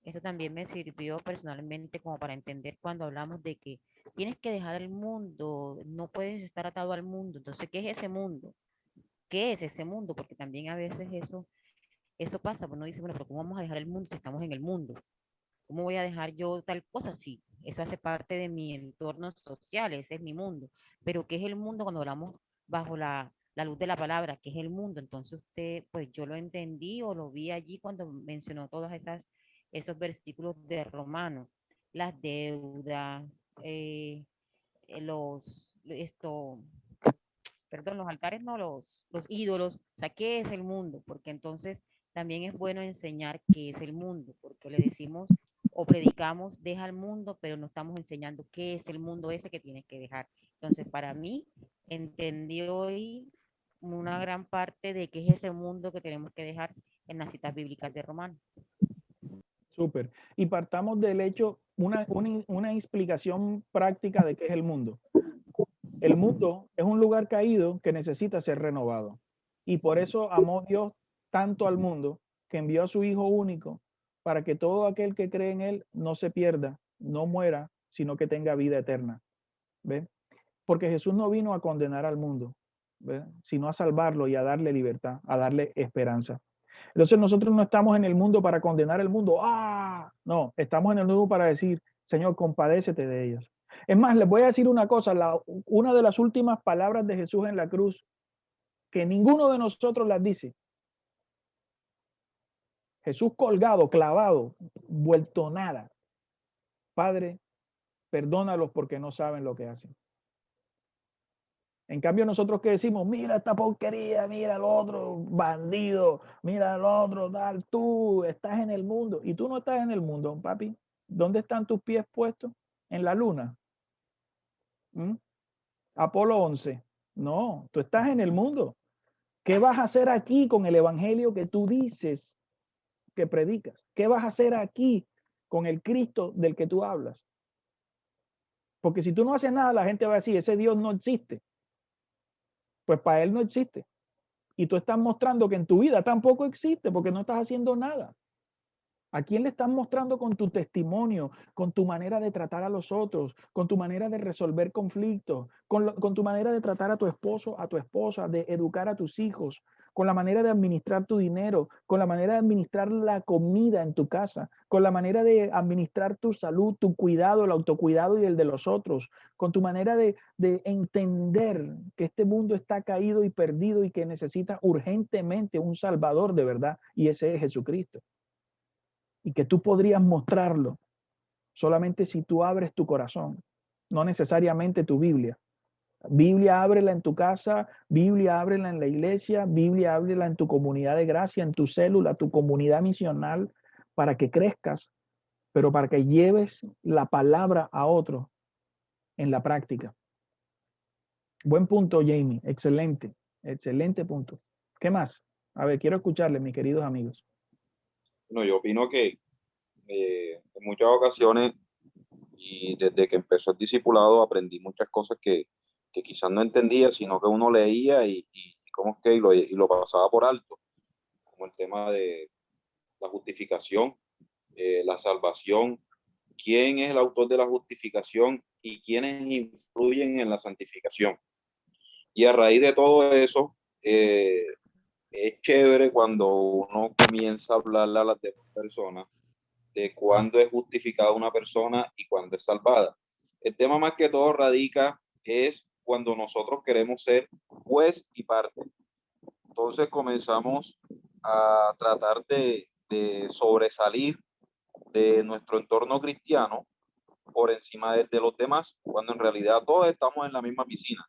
esto también me sirvió personalmente como para entender cuando hablamos de que tienes que dejar el mundo, no puedes estar atado al mundo. Entonces, ¿qué es ese mundo? ¿Qué es ese mundo? Porque también a veces eso pasa, pues uno dice, bueno, pero ¿cómo vamos a dejar el mundo si estamos en el mundo? ¿Cómo voy a dejar yo tal cosa? Sí, eso hace parte de mi entorno social, ese es mi mundo. Pero ¿qué es el mundo cuando hablamos bajo la luz de la palabra? ¿Qué es el mundo? Entonces usted, pues yo lo entendí o lo vi allí cuando mencionó esos versículos de Romanos, las deudas, esto, perdón, los altares, no, los ídolos. O sea, ¿qué es el mundo? Porque entonces también es bueno enseñar qué es el mundo, porque le decimos o predicamos, deja el mundo, pero no estamos enseñando qué es el mundo ese que tienes que dejar. Entonces, para mí, entendí hoy una gran parte de qué es ese mundo que tenemos que dejar en las citas bíblicas de Romanos. Súper. Y partamos del hecho, una explicación práctica de qué es el mundo. El mundo es un lugar caído que necesita ser renovado. Y por eso amó Dios tanto al mundo que envió a su Hijo único para que todo aquel que cree en Él no se pierda, no muera, sino que tenga vida eterna. ¿Ve? Porque Jesús no vino a condenar al mundo, ¿ve? Sino a salvarlo y a darle libertad, a darle esperanza. Entonces nosotros no estamos en el mundo para condenar el mundo. ¡Ah! No, estamos en el mundo para decir, Señor, compadécete de ellos. Es más, les voy a decir una cosa, una de las últimas palabras de Jesús en la cruz, que ninguno de nosotros las dice. Jesús colgado, clavado, vuelto nada. Padre, perdónalos porque no saben lo que hacen. En cambio, nosotros que decimos, mira esta porquería, mira el otro bandido, mira el otro tal, tú estás en el mundo y tú no estás en el mundo, papi. ¿Dónde están tus pies puestos? En la luna. ¿Mm? Apolo 11. No, tú estás en el mundo. ¿Qué vas a hacer aquí con el evangelio que tú dices que predicas? ¿Qué vas a hacer aquí con el Cristo del que tú hablas? Porque si tú no haces nada, la gente va a decir, ese Dios no existe. Pues para él no existe. Y tú estás mostrando que en tu vida tampoco existe porque no estás haciendo nada. ¿A quién le estás mostrando con tu testimonio, con tu manera de tratar a los otros, con tu manera de resolver conflictos, con tu manera de tratar a tu esposo, a tu esposa, de educar a tus hijos, con la manera de administrar tu dinero, con la manera de administrar la comida en tu casa, con la manera de administrar tu salud, tu cuidado, el autocuidado y el de los otros, con tu manera de entender que este mundo está caído y perdido y que necesita urgentemente un salvador de verdad, y ese es Jesucristo. Y que tú podrías mostrarlo solamente si tú abres tu corazón, no necesariamente tu Biblia. Biblia ábrela en tu casa, Biblia ábrela en la iglesia, Biblia ábrela en tu comunidad de gracia, en tu célula, tu comunidad misional, para que crezcas, pero para que lleves la palabra a otro en la práctica. Buen punto, Jamie. Excelente, excelente punto. ¿Qué más? A ver, quiero escucharle, mis queridos amigos. Bueno, yo opino que en muchas ocasiones y desde que empezó el discipulado aprendí muchas cosas que quizás no entendía, sino que uno leía y como que y lo pasaba por alto, como el tema de la justificación, la salvación, quién es el autor de la justificación y quiénes influyen en la santificación. Y a raíz de todo eso, es chévere cuando uno comienza a hablarle a las demás personas de cuándo es justificada una persona y cuándo es salvada. El tema más que todo radica es cuando nosotros queremos ser juez y parte. Entonces comenzamos a tratar de sobresalir de nuestro entorno cristiano por encima de los demás, cuando en realidad todos estamos en la misma piscina,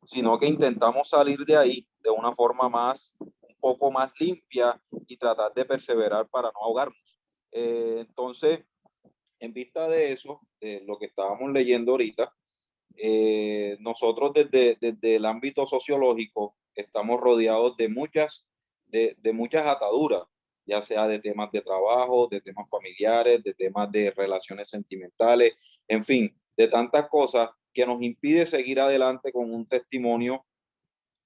sino que intentamos salir de ahí de una forma un poco más limpia y tratar de perseverar para no ahogarnos. Entonces, en vista de eso, lo que estábamos leyendo ahorita, nosotros desde el ámbito sociológico estamos rodeados de muchas ataduras, ya sea de temas de trabajo, de temas familiares, de temas de relaciones sentimentales, en fin, de tantas cosas que nos impide seguir adelante con un testimonio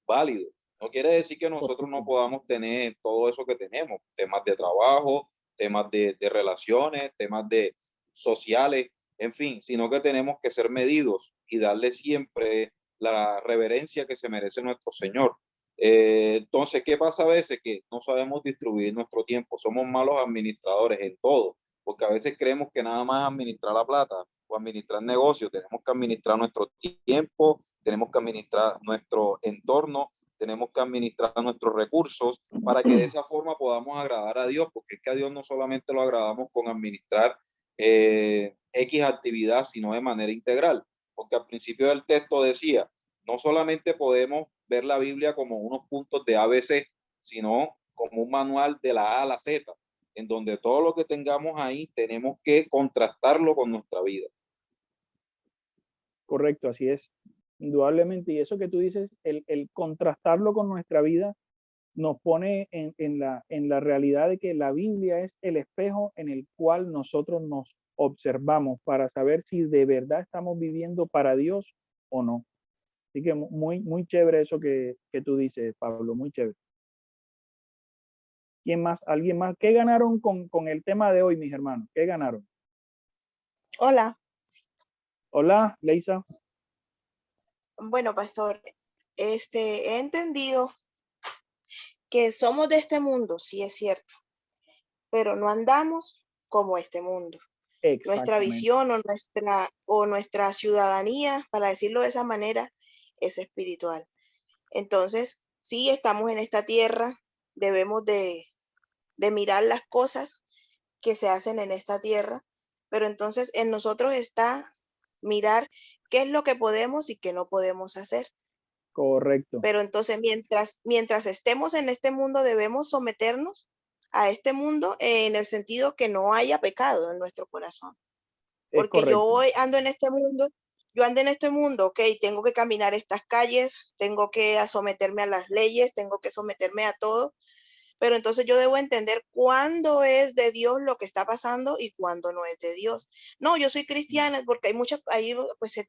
válido. No quiere decir que nosotros no podamos tener todo eso que tenemos, temas de trabajo, temas de relaciones, temas de sociales, en fin, sino que tenemos que ser medidos y darle siempre la reverencia que se merece nuestro Señor. Entonces, ¿qué pasa a veces? Que no sabemos distribuir nuestro tiempo, somos malos administradores en todo, porque a veces creemos que nada más administrar la plata o administrar negocios, tenemos que administrar nuestro tiempo, tenemos que administrar nuestro entorno, tenemos que administrar nuestros recursos para que de esa forma podamos agradar a Dios, porque es que a Dios no solamente lo agradamos con administrar X actividad, sino de manera integral, porque al principio del texto decía, no solamente podemos ver la Biblia como unos puntos de ABC, sino como un manual de la A a la Z, en donde todo lo que tengamos ahí tenemos que contrastarlo con nuestra vida. Correcto, así es. Indudablemente. Y eso que tú dices, el contrastarlo con nuestra vida nos pone en la realidad de que la Biblia es el espejo en el cual nosotros nos observamos para saber si de verdad estamos viviendo para Dios o no. Así que muy chévere eso que tú dices, Pablo, muy chévere. ¿Quién más? ¿Alguien más? ¿Qué ganaron con el tema de hoy, mis hermanos? ¿Qué ganaron? Hola. Hola, Leisa. Bueno, pastor, he entendido que somos de este mundo, sí es cierto, pero no andamos como este mundo. Nuestra Exactamente. visión o nuestra ciudadanía, para decirlo de esa manera, es espiritual. Entonces, sí estamos en esta tierra, debemos de mirar las cosas que se hacen en esta tierra, pero entonces en nosotros está mirar qué es lo que podemos y qué no podemos hacer. Correcto. Pero entonces mientras estemos en este mundo debemos someternos a este mundo en el sentido que no haya pecado en nuestro corazón. Es Porque correcto. ando en este mundo, ok, tengo que caminar estas calles, tengo que someterme a las leyes, tengo que someterme a todo, pero entonces yo debo entender cuándo es de Dios lo que está pasando y cuándo no es de Dios. No, yo soy cristiana porque ahí pues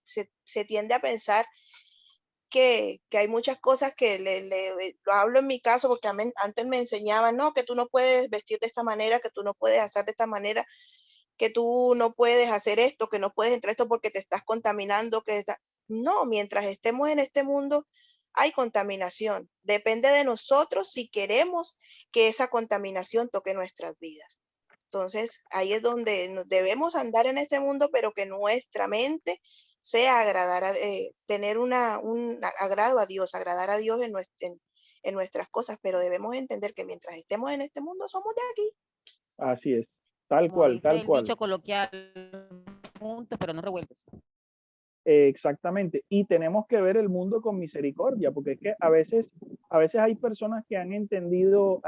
se tiende a pensar que hay muchas cosas que lo hablo en mi caso porque antes me enseñaban, no, que tú no puedes vestir de esta manera, que tú no puedes hacer de esta manera, que tú no puedes hacer esto, que no puedes entrar esto porque te estás contaminando, no, mientras estemos en este mundo hay contaminación. Depende de nosotros si queremos que esa contaminación toque nuestras vidas. Entonces, ahí es donde debemos andar en este mundo, pero que nuestra mente sea tener un agrado a Dios, agradar a Dios en nuestras cosas, pero debemos entender que mientras estemos en este mundo somos de aquí. Así es. Tal Como cual, dice tal el cual. dicho coloquial, juntos pero no revueltos. Exactamente. Y tenemos que ver el mundo con misericordia, porque es que a veces hay personas que han entendido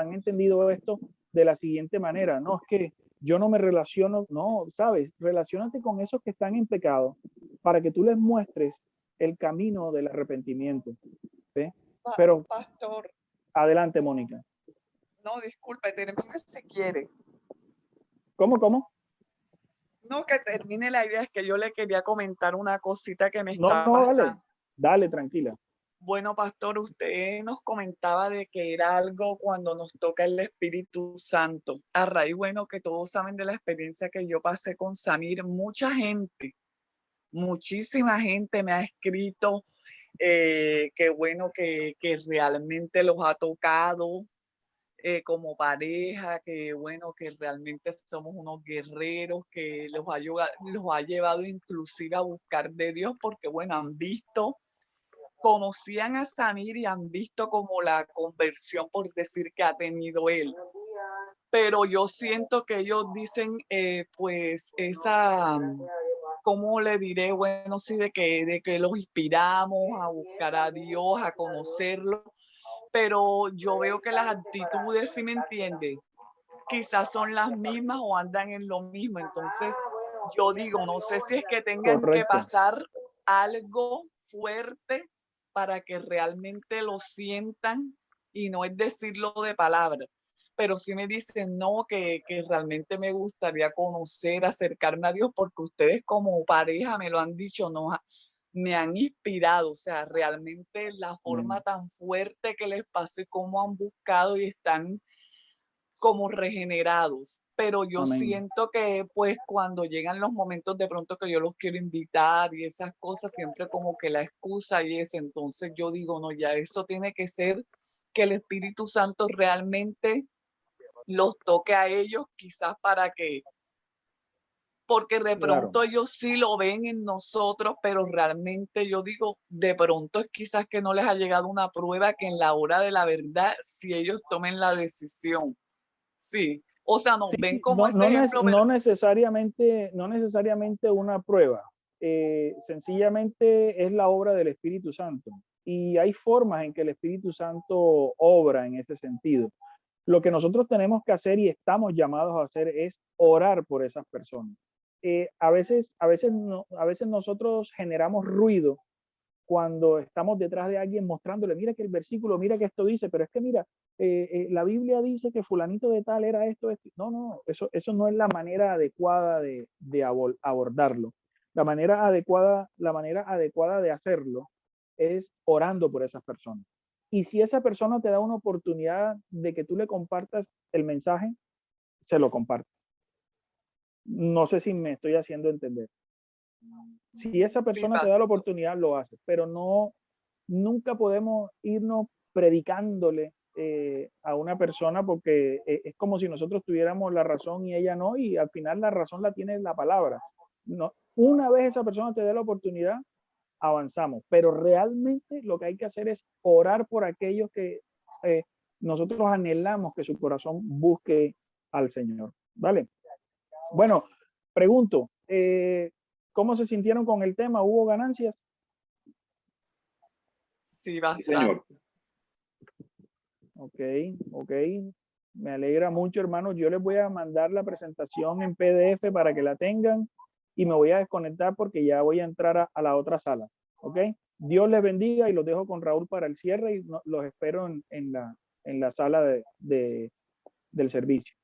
esto de la siguiente manera. No, es que yo no me relaciono, no, sabes, relaciónate con esos que están en pecado para que tú les muestres el camino del arrepentimiento. ¿Sí? Pero Pastor, adelante, Mónica. no, disculpe, termine si quiere. ¿Cómo? No, que termine la idea, es que yo le quería comentar una cosita que me No, está dale, pasando. tranquila. Bueno, pastor, usted nos comentaba de que era algo cuando nos toca el Espíritu Santo. A raíz, bueno, que todos saben de la experiencia que yo pasé con Samir, muchísima gente me ha escrito que bueno, que realmente los ha tocado como pareja, que bueno, que realmente somos unos guerreros, que los ha llevado inclusive a buscar de Dios, porque bueno, conocían a Samir y han visto como la conversión, por decir, que ha tenido él. Pero yo siento que ellos dicen, pues, ¿cómo le diré? Bueno, sí, de que los inspiramos a buscar a Dios, a conocerlo, pero yo veo que las actitudes, ¿sí me entiende? Quizás son las mismas o andan en lo mismo. Entonces, yo digo, no sé si es que tengan que Correcto. pasar algo fuerte para que realmente lo sientan, y no es decirlo de palabras, pero sí me dicen, no, que realmente me gustaría conocer, acercarme a Dios, porque ustedes como pareja me lo han dicho, no, me han inspirado, o sea, realmente la forma tan fuerte que les pasó y cómo han buscado y están como regenerados. Pero yo Amén. siento que pues cuando llegan los momentos de pronto que yo los quiero invitar y esas cosas, siempre como que la excusa y eso, entonces yo digo, no, ya eso tiene que ser que el Espíritu Santo realmente los toque a ellos, quizás porque de Claro. pronto ellos sí lo ven en nosotros, pero realmente yo digo, de pronto es quizás que no les ha llegado una prueba que en la hora de la verdad, si ellos tomen la decisión. Sí, o sea, nos ven como ese ejemplo, pero No necesariamente una prueba. Sencillamente es la obra del Espíritu Santo. Y hay formas en que el Espíritu Santo obra en ese sentido. Lo que nosotros tenemos que hacer y estamos llamados a hacer es orar por esas personas. A veces nosotros generamos ruido cuando estamos detrás de alguien mostrándole, mira que el versículo, mira que esto dice, pero es que mira, la Biblia dice que fulanito de tal era esto, esto. No, eso no es la manera adecuada de abordarlo. La manera adecuada de hacerlo es orando por esas personas. Y si esa persona te da una oportunidad de que tú le compartas el mensaje, se lo compartes. No sé si me estoy haciendo entender. Si esa persona te da la oportunidad, lo hace, pero nunca podemos irnos predicándole a una persona porque es como si nosotros tuviéramos la razón y ella no, y al final la razón la tiene la palabra. No, una vez esa persona te dé la oportunidad, avanzamos, pero realmente lo que hay que hacer es orar por aquellos que nosotros anhelamos que su corazón busque al Señor, ¿vale? Bueno, pregunto, ¿cómo se sintieron con el tema? ¿Hubo ganancias? Sí, Sí, señor. Ok. Me alegra mucho, hermanos. Yo les voy a mandar la presentación en PDF para que la tengan y me voy a desconectar porque ya voy a entrar a la otra sala. ¿Ok? Dios les bendiga y los dejo con Raúl para el cierre y los espero en la sala del servicio.